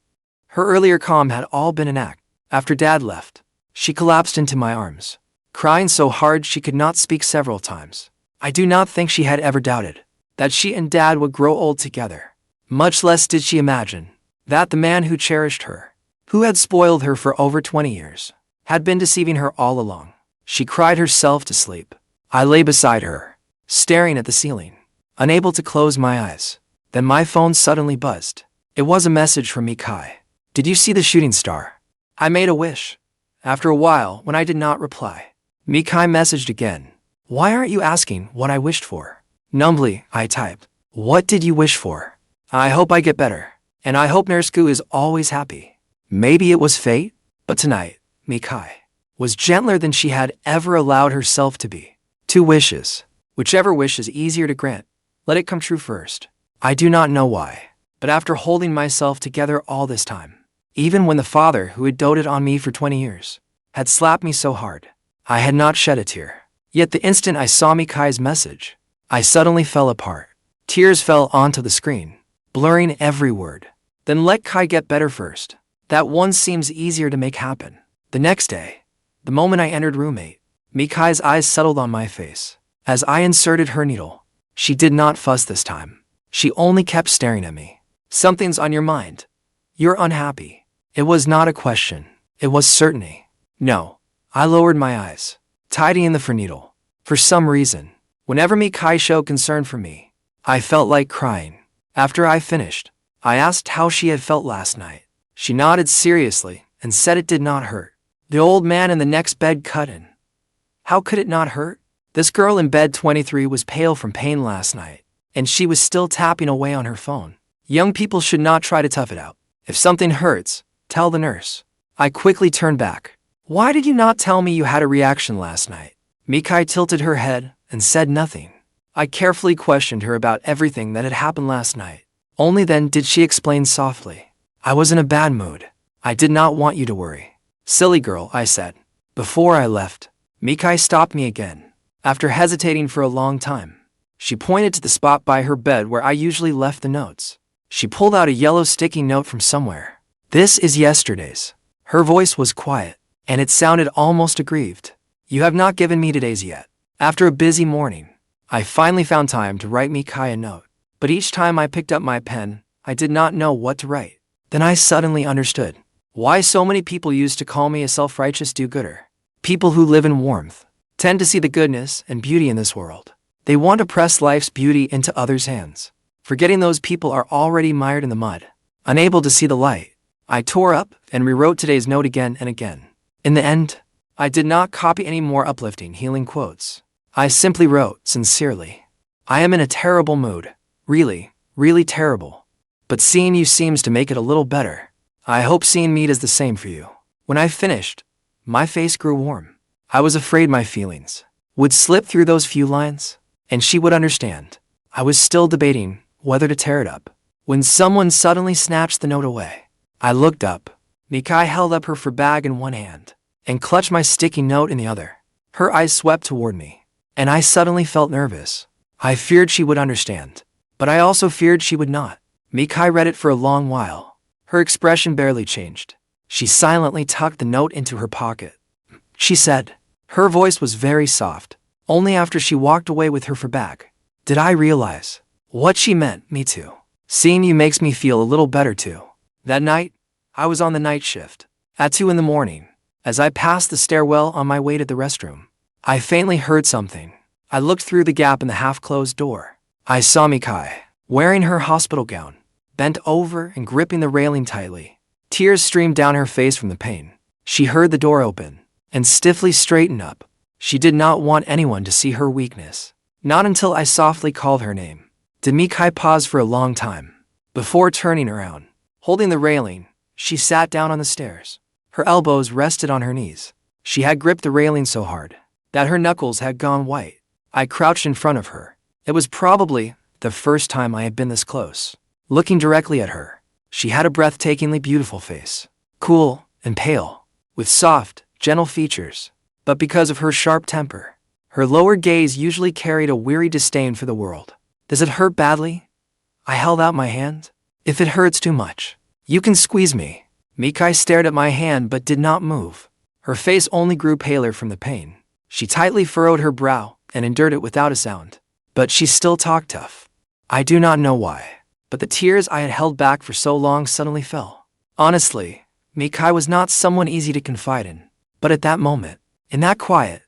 her earlier calm had all been an act. After Dad left, she collapsed into my arms, crying so hard she could not speak several times. I do not think she had ever doubted that she and Dad would grow old together. Much less did she imagine that the man who cherished her, who had spoiled her for over 20 years, had been deceiving her all along. She cried herself to sleep. I lay beside her, staring at the ceiling, unable to close my eyes. Then my phone suddenly buzzed. It was a message from Mikai. "Did you see the shooting star?" I made a wish. After a while, when I did not reply, Mikai messaged again. "Why aren't you asking what I wished for?" Numbly, I typed, "What did you wish for?" "I hope I get better. And I hope Nersku is always happy." Maybe it was fate, but tonight, Mikai was gentler than she had ever allowed herself to be. 2 wishes. Whichever wish is easier to grant, let it come true first. I do not know why, but after holding myself together all this time, even when the father who had doted on me for 20 years had slapped me so hard, I had not shed a tear. Yet the instant I saw Mikai's message, I suddenly fell apart. Tears fell onto the screen, blurring every word. "Then let Kai get better first. That one seems easier to make happen." The next day, the moment I entered room 8, Mikai's eyes settled on my face. As I inserted her needle, she did not fuss this time. She only kept staring at me. "Something's on your mind. You're unhappy." It was not a question. It was certainty. "No." I lowered my eyes, tidying the needle. For some reason, whenever Mikai showed concern for me, I felt like crying. After I finished, I asked how she had felt last night. She nodded seriously and said it did not hurt. The old man in the next bed cut in. How could it not hurt? This girl in bed 23 was pale from pain last night, and she was still tapping away on her phone. Young people should not try to tough it out. If something hurts, tell the nurse. I quickly turned back. Why did you not tell me you had a reaction last night? Mikai tilted her head and said nothing. I carefully questioned her about everything that had happened last night. Only then did she explain softly. I was in a bad mood. I did not want you to worry. Silly girl, I said. Before I left, Mikai stopped me again. After hesitating for a long time, she pointed to the spot by her bed where I usually left the notes. She pulled out a yellow sticky note from somewhere. This is yesterday's. Her voice was quiet, and it sounded almost aggrieved. You have not given me today's yet. After a busy morning, I finally found time to write Mikai a note. But each time I picked up my pen, I did not know what to write. Then I suddenly understood why so many people used to call me a self-righteous do-gooder. People who live in warmth tend to see the goodness and beauty in this world. They want to press life's beauty into others' hands, forgetting those people are already mired in the mud, unable to see the light. I tore up and rewrote today's note again and again. In the end, I did not copy any more uplifting, healing quotes. I simply wrote, sincerely, I am in a terrible mood. Really, really terrible. But seeing you seems to make it a little better. I hope seeing me does the same for you. When I finished, my face grew warm. I was afraid my feelings would slip through those few lines, and she would understand. I was still debating whether to tear it up, when someone suddenly snatched the note away. I looked up. Mikai held up her bag in one hand and clutched my sticky note in the other. Her eyes swept toward me, and I suddenly felt nervous. I feared she would understand, but I also feared she would not. Mikai read it for a long while. Her expression barely changed. She silently tucked the note into her pocket. She said. Her voice was very soft. Only after she walked away with her bag did I realize what she meant me to. Seeing you makes me feel a little better too. That night, I was on the night shift. At 2 in the morning, as I passed the stairwell on my way to the restroom, I faintly heard something. I looked through the gap in the half-closed door. I saw Mikai, wearing her hospital gown, bent over and gripping the railing tightly. Tears streamed down her face from the pain. She heard the door open and stiffly straightened up. She did not want anyone to see her weakness. Not until I softly called her name did Mikai pause for a long time. Before turning around, holding the railing, she sat down on the stairs. Her elbows rested on her knees. She had gripped the railing so hard that her knuckles had gone white. I crouched in front of her. It was probably the first time I had been this close. Looking directly at her, she had a breathtakingly beautiful face, cool and pale, with soft, gentle features. But because of her sharp temper, her lower gaze usually carried a weary disdain for the world. Does it hurt badly? I held out my hand. If it hurts too much, you can squeeze me. Mikai stared at my hand but did not move. Her face only grew paler from the pain. She tightly furrowed her brow and endured it without a sound. But she still talked tough. I do not know why, but the tears I had held back for so long suddenly fell. Honestly, Mikai was not someone easy to confide in. But at that moment, in that quiet,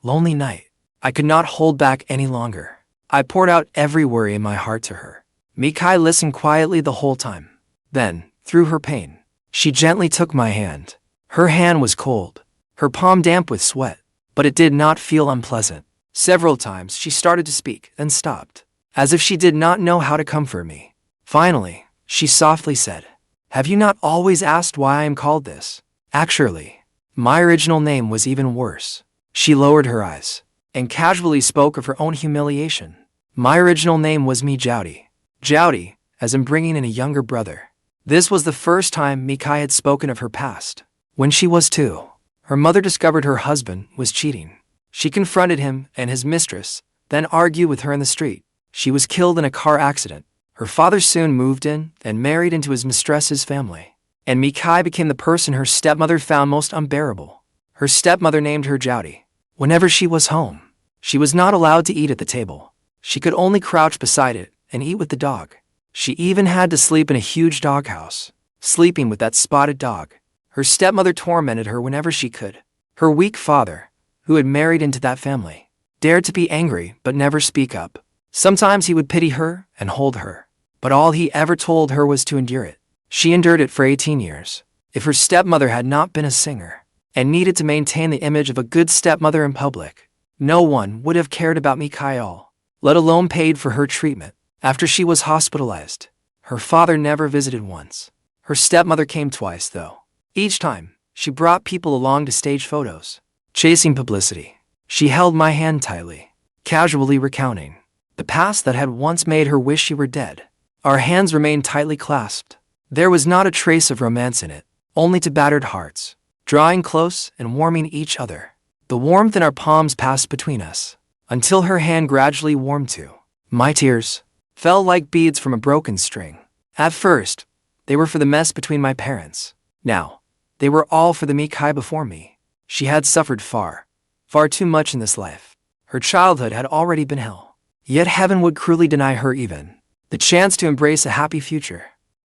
lonely night, I could not hold back any longer. I poured out every worry in my heart to her. Mikai listened quietly the whole time. Then, through her pain, she gently took my hand. Her hand was cold, her palm damp with sweat, but it did not feel unpleasant. Several times she started to speak, then stopped, as if she did not know how to comfort me. Finally, she softly said, Have you not always asked why I am called this? Actually, my original name was even worse. She lowered her eyes and casually spoke of her own humiliation. My original name was Jowdy. Jowdy, as in bringing in a younger brother. This was the first time Mikai had spoken of her past. When she was 2, her mother discovered her husband was cheating. She confronted him and his mistress, then argued with her in the street. She was killed in a car accident. Her father soon moved in and married into his mistress's family. And Mikai became the person her stepmother found most unbearable. Her stepmother named her Jowdy. Whenever she was home, she was not allowed to eat at the table. She could only crouch beside it and eat with the dog. She even had to sleep in a huge doghouse, sleeping with that spotted dog. Her stepmother tormented her whenever she could. Her weak father, who had married into that family, dared to be angry but never speak up. Sometimes he would pity her and hold her, but all he ever told her was to endure it. She endured it for 18 years. If her stepmother had not been a singer and needed to maintain the image of a good stepmother in public, no one would have cared about Mikai at all, let alone paid for her treatment. After she was hospitalized, her father never visited once. Her stepmother came twice, though. Each time, she brought people along to stage photos. Chasing publicity. She held my hand tightly, casually recounting the past that had once made her wish she were dead. Our hands remained tightly clasped. There was not a trace of romance in it, only two battered hearts, drawing close and warming each other. The warmth in our palms passed between us, until her hand gradually warmed too. My tears fell like beads from a broken string. At first, they were for the mess between my parents. Now, they were all for the Mikai before me. She had suffered far too much in this life. Her childhood had already been hell. Yet heaven would cruelly deny her even the chance to embrace a happy future.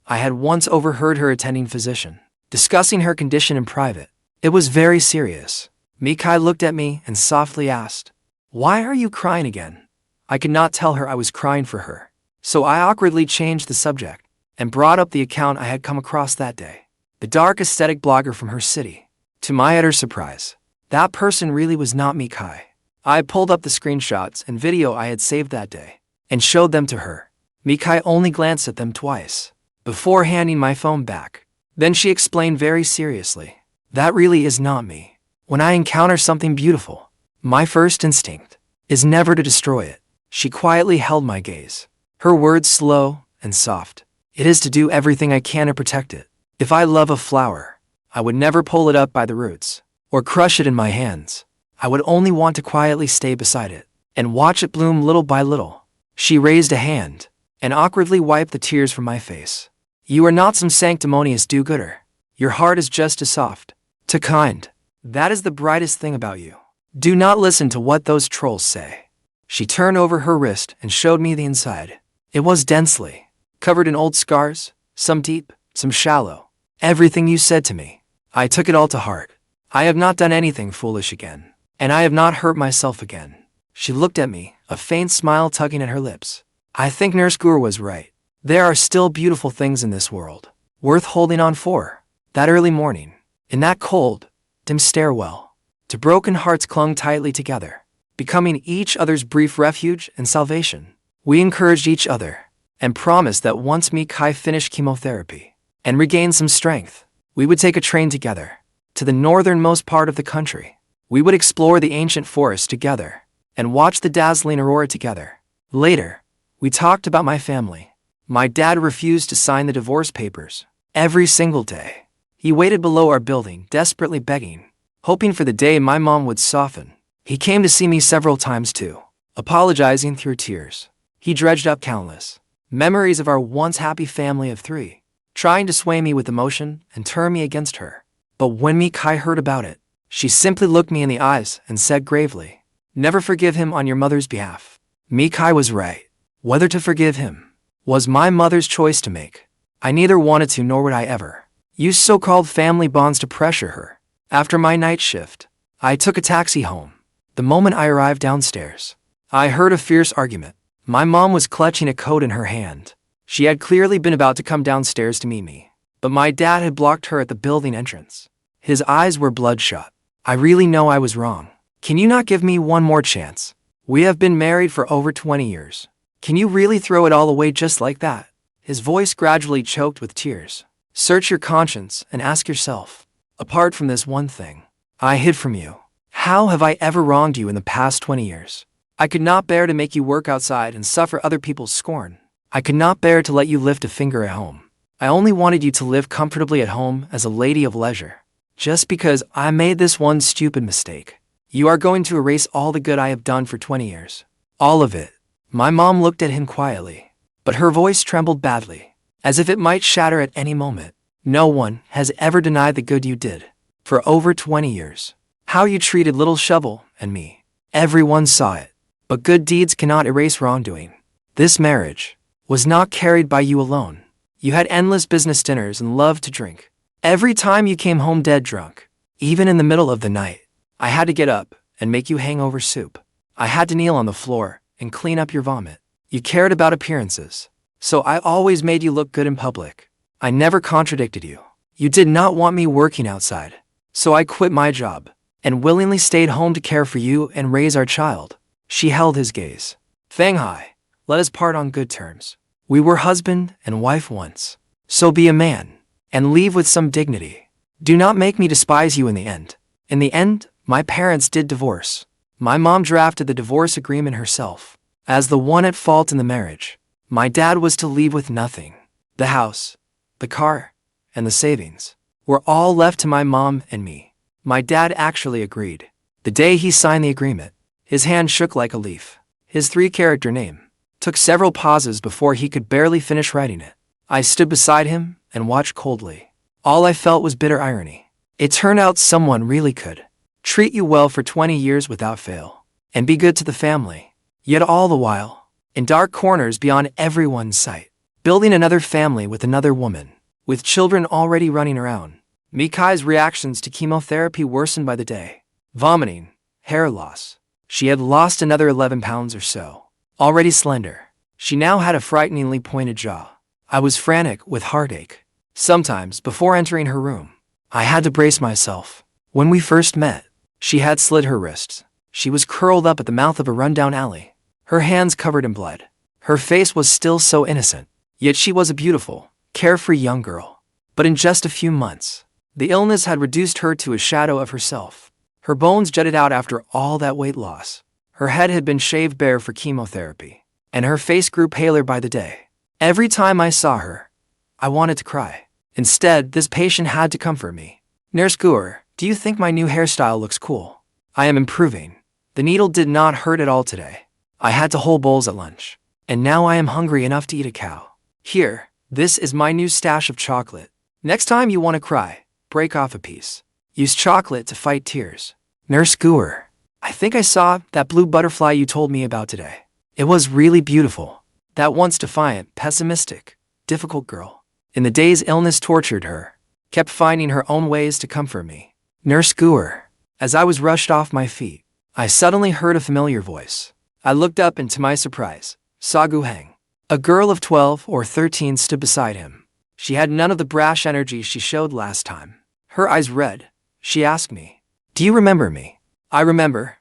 I had once overheard her attending physician, discussing her condition in private. It was very serious. Mikai looked at me and softly asked, "Why are you crying again?" I could not tell her I was crying for her, so I awkwardly changed the subject and brought up the account I had come across that day. The dark aesthetic blogger from her city. To my utter surprise, that person really was not Mikai. I pulled up the screenshots and video I had saved that day and showed them to her. Mikai only glanced at them twice before handing my phone back. Then she explained very seriously, "That really is not me. When I encounter something beautiful, my first instinct is never to destroy it." She quietly held my gaze, her words slow and soft. "It is to do everything I can to protect it. If I love a flower, I would never pull it up by the roots or crush it in my hands. I would only want to quietly stay beside it and watch it bloom little by little." She raised a hand and awkwardly wiped the tears from my face. "You are not some sanctimonious do-gooder. Your heart is just as soft, too kind. That is the brightest thing about you. Do not listen to what those trolls say." She turned over her wrist and showed me the inside. It was densely covered in old scars, some deep, some shallow. "Everything you said to me, I took it all to heart. I have not done anything foolish again, and I have not hurt myself again." She looked at me, a faint smile tugging at her lips. "I think Nurse Gur was right. There are still beautiful things in this world, worth holding on for." That early morning, in that cold, dim stairwell, two broken hearts clung tightly together, becoming each other's brief refuge and salvation. We encouraged each other and promised that once Mikai finished chemotherapy and regained some strength, we would take a train together to the northernmost part of the country. We would explore the ancient forest together and watch the dazzling aurora together. Later, we talked about my family. My dad refused to sign the divorce papers. Every single day, he waited below our building, desperately begging, hoping for the day my mom would soften. He came to see me several times too, apologizing through tears. He dredged up countless memories of our once happy family of three, trying to sway me with emotion and turn me against her. But when Mikai heard about it, she simply looked me in the eyes and said gravely, "Never forgive him on your mother's behalf." Mikai was right. Whether to forgive him was my mother's choice to make. I neither wanted to nor would I ever use so-called family bonds to pressure her. After my night shift, I took a taxi home. The moment I arrived downstairs, I heard a fierce argument. My mom was clutching a coat in her hand. She had clearly been about to come downstairs to meet me, but my dad had blocked her at the building entrance. His eyes were bloodshot. "I really know I was wrong. Can you not give me one more chance? We have been married for over 20 years. Can you really throw it all away just like that?" His voice gradually choked with tears. "Search your conscience and ask yourself, apart from this one thing I hid from you, how have I ever wronged you in the past 20 years? I could not bear to make you work outside and suffer other people's scorn. I could not bear to let you lift a finger at home. I only wanted you to live comfortably at home as a lady of leisure. Just because I made this one stupid mistake, you are going to erase all the good I have done for 20 years. All of it." My mom looked at him quietly, but her voice trembled badly, as if it might shatter at any moment. "No one has ever denied the good you did for over 20 years. How you treated little Shovel and me. Everyone saw it. But good deeds cannot erase wrongdoing. This marriage was not carried by you alone. You had endless business dinners and loved to drink. Every time you came home dead drunk, even in the middle of the night, I had to get up and make you hangover soup. I had to kneel on the floor and clean up your vomit. You cared about appearances, so I always made you look good in public. I never contradicted you. You did not want me working outside, so I quit my job and willingly stayed home to care for you and raise our child." She held his gaze. "Fang Hai, let us part on good terms. We were husband and wife once, so be a man and leave with some dignity. Do not make me despise you in the end. In the end, my parents did divorce. My mom drafted the divorce agreement herself. As the one at fault in the marriage, my dad was to leave with nothing. The house, the car, and the savings were all left to my mom and me. My dad actually agreed. The day he signed the agreement, his hand shook like a leaf. His 3-character name took several pauses before he could barely finish writing it. I stood beside him and watched coldly. All I felt was bitter irony. It turned out someone really could treat you well for 20 years without fail, and be good to the family. Yet all the while, in dark corners beyond everyone's sight, building another family with another woman, with children already running around. Mikai's reactions to chemotherapy worsened by the day. Vomiting, hair loss. She had lost another 11 pounds or so. Already slender, she now had a frighteningly pointed jaw. I was frantic with heartache. Sometimes, before entering her room, I had to brace myself. When we first met, she had slit her wrists. She was curled up at the mouth of a rundown alley, her hands covered in blood. Her face was still so innocent, yet she was a beautiful, carefree young girl. But in just a few months, the illness had reduced her to a shadow of herself. Her bones jutted out after all that weight loss. Her head had been shaved bare for chemotherapy, and her face grew paler by the day. Every time I saw her, I wanted to cry. Instead, this patient had to comfort me. Nurse Guer, do you think my new hairstyle looks cool? I am improving. The needle did not hurt at all today. I had to hold bowls at lunch, and now I am hungry enough to eat a cow. Here, this is my new stash of chocolate. Next time you want to cry, break off a piece. Use chocolate to fight tears. Nurse Guer, I think I saw that blue butterfly you told me about today. It was really beautiful. That once defiant, pessimistic, difficult girl, in the days illness tortured her, kept finding her own ways to comfort me. Nurse Guer, as I was rushed off my feet, I suddenly heard a familiar voice. I looked up and to my surprise, saw Heng. A girl of 12 or 13 stood beside him. She had none of the brash energy she showed last time. Her eyes red. She asked me, "Do you remember me?" I remember.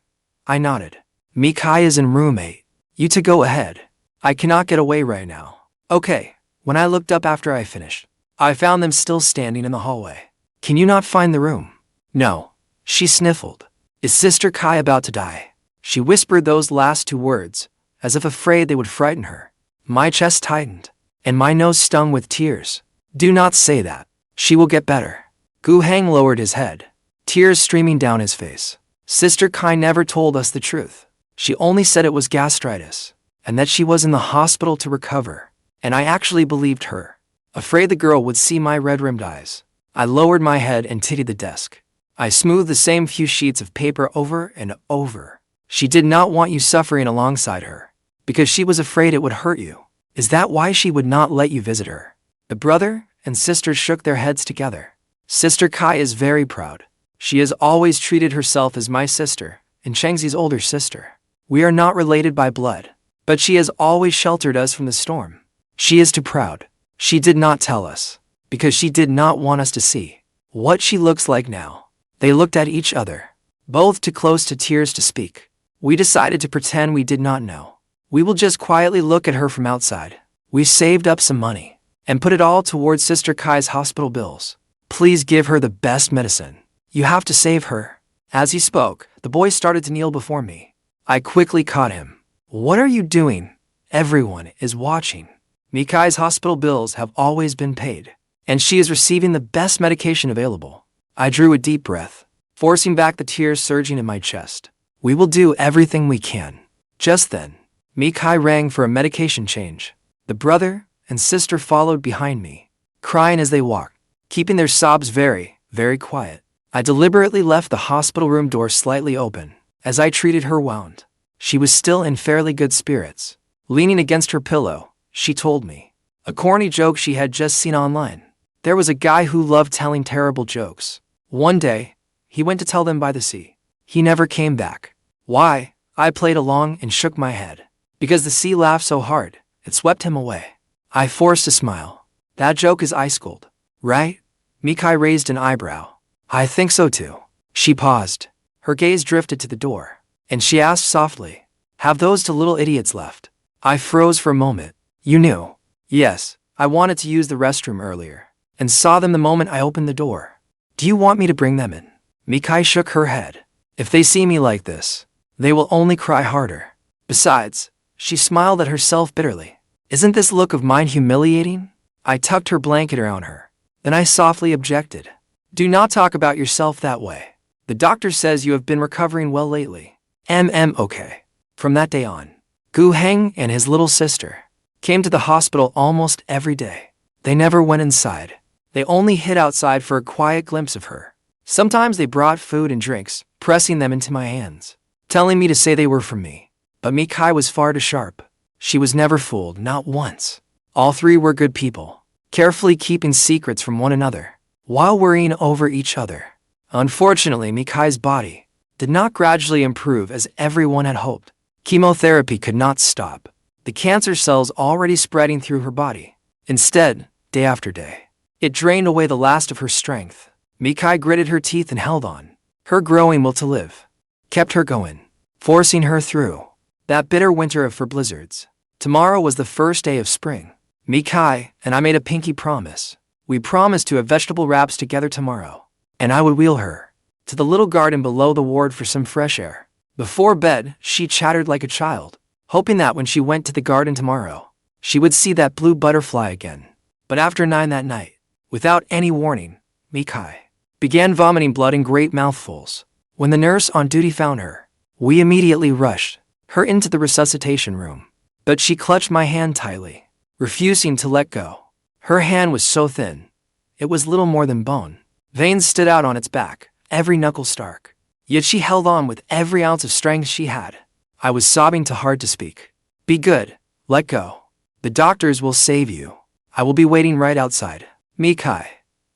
I nodded. Mikai is in room 8. You to go ahead. I cannot get away right now. Okay. When I looked up after I finished, I found them still standing in the hallway. Can you not find the room? No. She sniffled. Is Sister Kai about to die? She whispered those last 2 words, as if afraid they would frighten her. My chest tightened, and my nose stung with tears. Do not say that. She will get better. Heng lowered his head, tears streaming down his face. Sister Kai never told us the truth. She only said it was gastritis, and that she was in the hospital to recover, and I actually believed her. Afraid the girl would see my red-rimmed eyes, I lowered my head and tittied the desk. I smoothed the same few sheets of paper over and over. She did not want you suffering alongside her, because she was afraid it would hurt you. Is that why she would not let you visit her? The brother and sister shook their heads together. Sister Kai is very proud. She has always treated herself as my sister and Chengxi's older sister. We are not related by blood, but she has always sheltered us from the storm. She is too proud. She did not tell us, because she did not want us to see what she looks like now. They looked at each other, both too close to tears to speak. We decided to pretend we did not know. We will just quietly look at her from outside. We saved up some money and put it all towards Sister Kai's hospital bills. Please give her the best medicine. You have to save her. As he spoke, the boy started to kneel before me. I quickly caught him. What are you doing? Everyone is watching. Mikai's hospital bills have always been paid, and she is receiving the best medication available. I drew a deep breath, forcing back the tears surging in my chest. We will do everything we can. Just then, Mikai rang for a medication change. The brother and sister followed behind me, crying as they walked, keeping their sobs very, very quiet. I deliberately left the hospital room door slightly open. As I treated her wound, she was still in fairly good spirits. Leaning against her pillow, she told me a corny joke she had just seen online. There was a guy who loved telling terrible jokes. One day, he went to tell them by the sea. He never came back. Why? I played along and shook my head. Because the sea laughed so hard, it swept him away. I forced a smile. That joke is ice cold, right? Mikai raised an eyebrow. I think so too. She paused. Her gaze drifted to the door, and she asked softly, have those 2 little idiots left? I froze for a moment. You knew? Yes, I wanted to use the restroom earlier. and saw them the moment I opened the door. Do you want me to bring them in? Mikai shook her head. If they see me like this, they will only cry harder. Besides, she smiled at herself bitterly. Isn't this look of mine humiliating? I tucked her blanket around her. Then I softly objected. Do not talk about yourself that way. The doctor says you have been recovering well lately. Okay. From that day on, Heng and his little sister came to the hospital almost every day. They never went inside. They only hid outside for a quiet glimpse of her. Sometimes they brought food and drinks, pressing them into my hands, telling me to say they were from me. But Mikai was far too sharp. She was never fooled, not once. All three were good people, carefully keeping secrets from one another, while worrying over each other. Unfortunately, Mikai's body did not gradually improve as everyone had hoped. Chemotherapy could not stop the cancer cells already spreading through her body. Instead, day after day, it drained away the last of her strength. Mikai gritted her teeth and held on. Her growing will to live kept her going, forcing her through that bitter winter for blizzards. Tomorrow was the first day of spring. Mikai and I made a pinky promise. We promised to have vegetable wraps together tomorrow, and I would wheel her to the little garden below the ward for some fresh air. Before bed, she chattered like a child, hoping that when she went to the garden tomorrow, she would see that blue butterfly again. But after 9 that night, without any warning, Mikai began vomiting blood in great mouthfuls. When the nurse on duty found her, we immediately rushed her into the resuscitation room. But she clutched my hand tightly, refusing to let go. Her hand was so thin, it was little more than bone. Veins stood out on its back, every knuckle stark. Yet she held on with every ounce of strength she had. I was sobbing too hard to speak. Be good, let go. The doctors will save you. I will be waiting right outside. Mikai,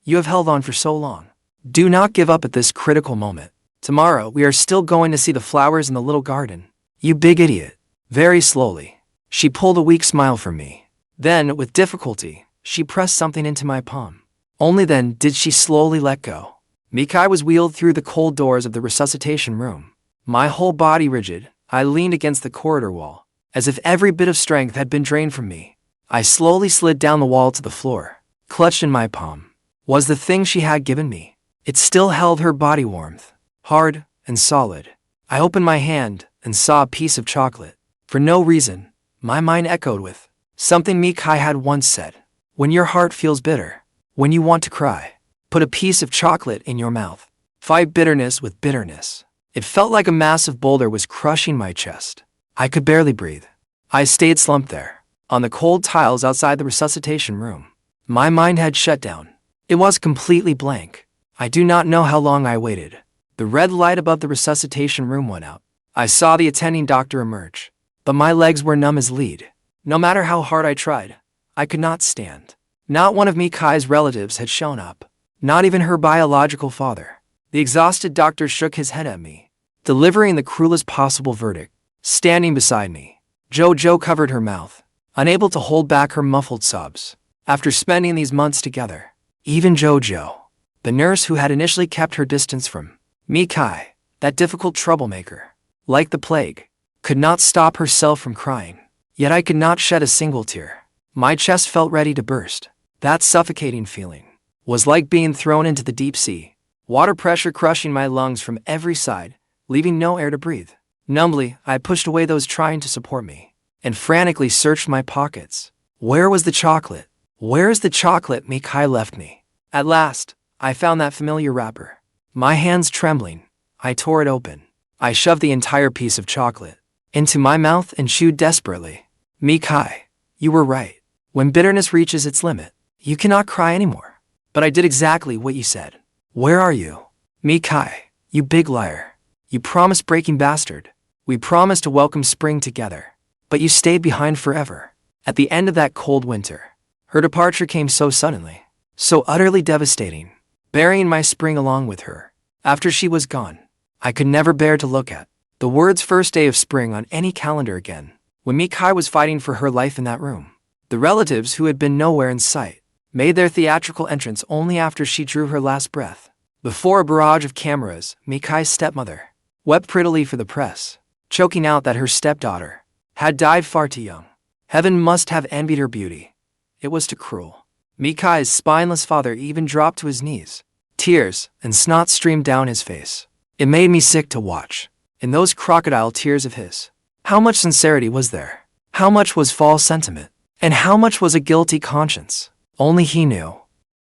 you have held on for so long. Do not give up at this critical moment. Tomorrow we are still going to see the flowers in the little garden. You big idiot. Very slowly, she pulled a weak smile from me. Then, with difficulty, she pressed something into my palm. Only then did she slowly let go. Mikai was wheeled through the cold doors of the resuscitation room. My whole body rigid, I leaned against the corridor wall, as if every bit of strength had been drained from me. I slowly slid down the wall to the floor. Clutched in my palm was the thing she had given me. It still held her body warmth, hard and solid. I opened my hand and saw a piece of chocolate. For no reason, my mind echoed with something Mikai had once said. When your heart feels bitter, when you want to cry, put a piece of chocolate in your mouth. Fight bitterness with bitterness. It felt like a massive boulder was crushing my chest. I could barely breathe. I stayed slumped there, on the cold tiles outside the resuscitation room. My mind had shut down. It was completely blank. I do not know how long I waited. The red light above the resuscitation room went out. I saw the attending doctor emerge, but my legs were numb as lead. No matter how hard I tried, I could not stand. Not one of Mikai's relatives had shown up, not even her biological father. The exhausted doctor shook his head at me, delivering the cruelest possible verdict. Standing beside me, Jojo covered her mouth, unable to hold back her muffled sobs. After spending these months together, even Jojo, the nurse who had initially kept her distance from Mikai, that difficult troublemaker, like the plague, could not stop herself from crying. Yet I could not shed a single tear. My chest felt ready to burst. That suffocating feeling was like being thrown into the deep sea, water pressure crushing my lungs from every side, leaving no air to breathe. Numbly, I pushed away those trying to support me, and frantically searched my pockets. Where was the chocolate? Where is the chocolate Mikai left me? At last, I found that familiar wrapper. My hands trembling, I tore it open. I shoved the entire piece of chocolate into my mouth and chewed desperately. Mikai, you were right. When bitterness reaches its limit, you cannot cry anymore. But I did exactly what you said. Where are you? Mikai, you big liar. You promised, breaking bastard. We promised to welcome spring together, but you stayed behind forever. At the end of that cold winter, her departure came so suddenly, so utterly devastating, burying my spring along with her. After she was gone, I could never bear to look at the words first day of spring on any calendar again. When Mikai was fighting for her life in that room, the relatives who had been nowhere in sight made their theatrical entrance only after she drew her last breath. Before a barrage of cameras, Mikai's stepmother wept prettily for the press, choking out that her stepdaughter had died far too young. Heaven must have envied her beauty. It was too cruel. Mikai's spineless father even dropped to his knees. Tears and snot streamed down his face. It made me sick to watch. In those crocodile tears of his, how much sincerity was there? How much was false sentiment? And how much was a guilty conscience? Only he knew.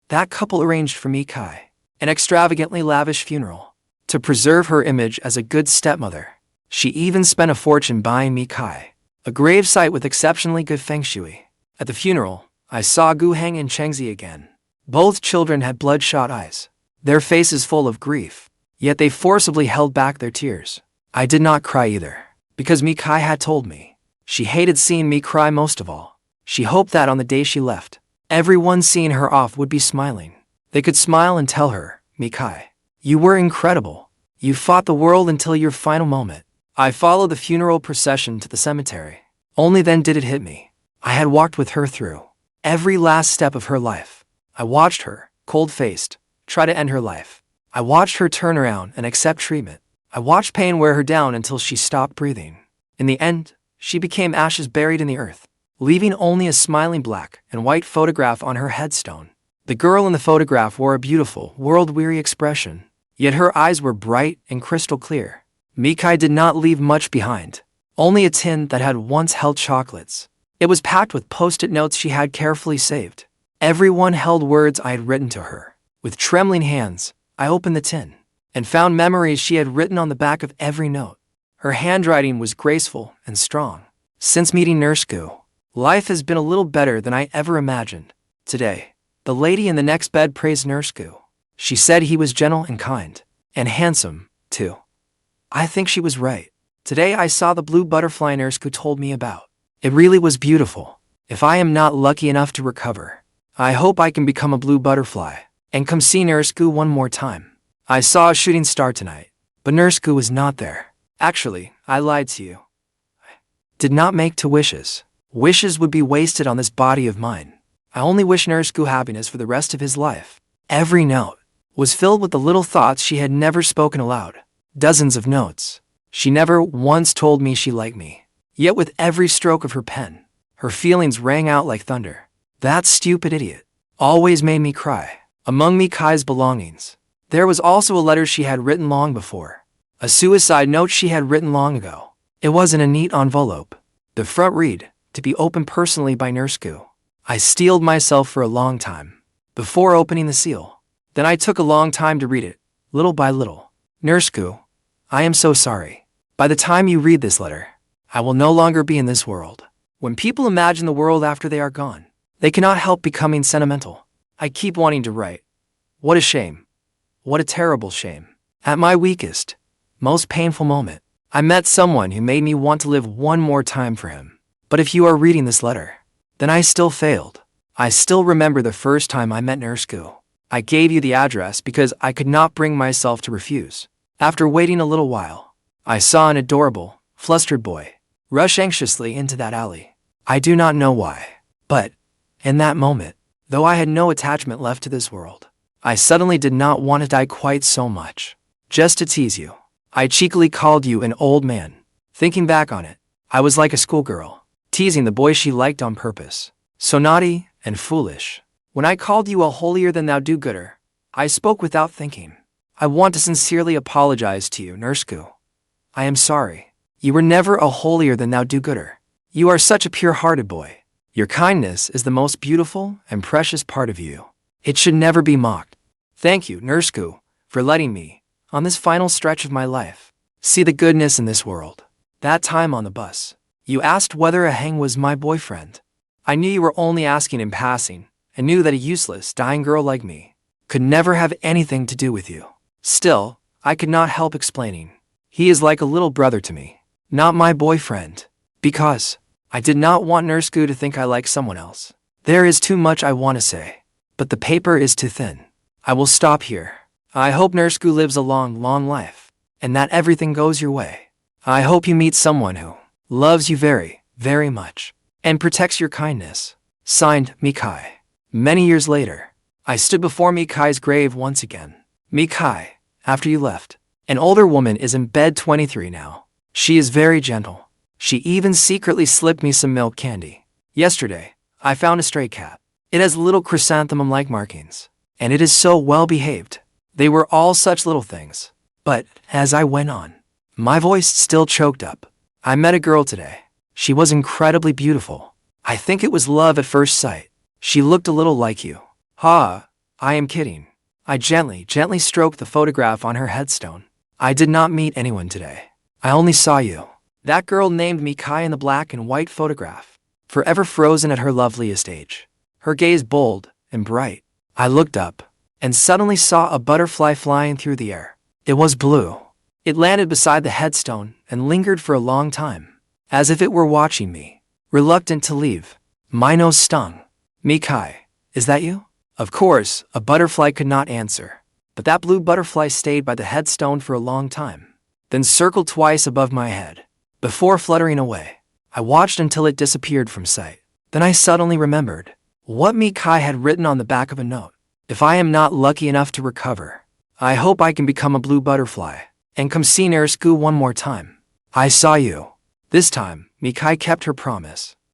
That couple arranged for Mikai an extravagantly lavish funeral to preserve her image as a good stepmother. She even spent a fortune buying Mikai a gravesite with exceptionally good feng shui. At the funeral, I saw Gu Heng and Chengzi again. Both children had bloodshot eyes, their faces full of grief, yet they forcibly held back their tears. I did not cry either, because Mikai had told me. She hated seeing me cry most of all. She hoped that on the day she left, everyone seeing her off would be smiling. They could smile and tell her, Mikai, you were incredible. You fought the world until your final moment. I followed the funeral procession to the cemetery. Only then did it hit me. I had walked with her through every last step of her life. I watched her, cold-faced, try to end her life. I watched her turn around and accept treatment. I watched pain wear her down until she stopped breathing. In the end, she became ashes buried in the earth, leaving only a smiling black and white photograph on her headstone. The girl in the photograph wore a beautiful, world-weary expression, yet her eyes were bright and crystal clear. Mikai did not leave much behind, only a tin that had once held chocolates. It was packed with post-it notes she had carefully saved. Everyone held words I had written to her. With trembling hands, I opened the tin and found memories she had written on the back of every note. Her handwriting was graceful and strong. Since meeting Nurse Gu, life has been a little better than I ever imagined. Today, the lady in the next bed praised Nurse Gu. She said he was gentle and kind, and handsome, too. I think she was right. Today I saw the blue butterfly Nurse Gu told me about. It really was beautiful. If I am not lucky enough to recover, I hope I can become a blue butterfly and come see Nurse Gu one more time. I saw a shooting star tonight, but Nurse Gu was not there. Actually, I lied to you. I did not make 2 wishes. Wishes would be wasted on this body of mine. I only wish Nurse Gu happiness for the rest of his life. Every note was filled with the little thoughts she had never spoken aloud. Dozens of notes. She never once told me she liked me. Yet with every stroke of her pen, her feelings rang out like thunder. That stupid idiot always made me cry. Among Mikai's belongings, there was also a letter she had written long before. A suicide note she had written long ago. It was in a neat envelope. The front read, to be opened personally by Nurse Gu. I steeled myself for a long time before opening the seal. Then I took a long time to read it, little by little. Nurse Gu, I am so sorry. By the time you read this letter, I will no longer be in this world. When people imagine the world after they are gone, they cannot help becoming sentimental. I keep wanting to write. What a shame. What a terrible shame. At my weakest, most painful moment, I met someone who made me want to live one more time for him. But if you are reading this letter, then I still failed. I still remember the first time I met Nurse Gu. I gave you the address because I could not bring myself to refuse. After waiting a little while, I saw an adorable, flustered boy rush anxiously into that alley. I do not know why, but in that moment, though I had no attachment left to this world, I suddenly did not want to die quite so much. Just to tease you, I cheekily called you an old man. Thinking back on it, I was like a schoolgirl, teasing the boy she liked on purpose. So naughty and foolish. When I called you a holier-than-thou do-gooder, I spoke without thinking. I want to sincerely apologize to you, Nurse Gu. I am sorry. You were never a holier-than-thou do-gooder. You are such a pure-hearted boy. Your kindness is the most beautiful and precious part of you. It should never be mocked. Thank you, Nurse Gu, for letting me, on this final stretch of my life, see the goodness in this world. That time on the bus, you asked whether a Heng was my boyfriend. I knew you were only asking in passing, and knew that a useless, dying girl like me could never have anything to do with you. Still, I could not help explaining. He is like a little brother to me, not my boyfriend, because I did not want Nurse Gu to think I like someone else. There is too much I want to say, but the paper is too thin. I will stop here. I hope Nurse Gu lives a long, long life, and that everything goes your way. I hope you meet someone who loves you very, very much, and protects your kindness. Signed, Mikai. Many years later, I stood before Mikai's grave once again. Mikai, after you left, an older woman is in bed 23 now. She is very gentle. She even secretly slipped me some milk candy. Yesterday, I found a stray cat. It has little chrysanthemum-like markings, and it is so well behaved. They were all such little things. But, as I went on, my voice still choked up. I met a girl today. She was incredibly beautiful. I think it was love at first sight. She looked a little like you. Ha, I am kidding. I gently stroked the photograph on her headstone. I did not meet anyone today. I only saw you. That girl named me Kai in the black and white photograph, forever frozen at her loveliest age. Her gaze bold and bright. I looked up and suddenly saw a butterfly flying through the air. It was blue. It landed beside the headstone and lingered for a long time, as if it were watching me, reluctant to leave. My nose stung. Mikai, is that you? Of course, a butterfly could not answer, but that blue butterfly stayed by the headstone for a long time, then circled twice above my head. Before fluttering away, I watched until it disappeared from sight. Then I suddenly remembered what Mikai had written on the back of a note. If I am not lucky enough to recover, I hope I can become a blue butterfly and come see Nersku one more time. I saw you. This time, Mikai kept her promise.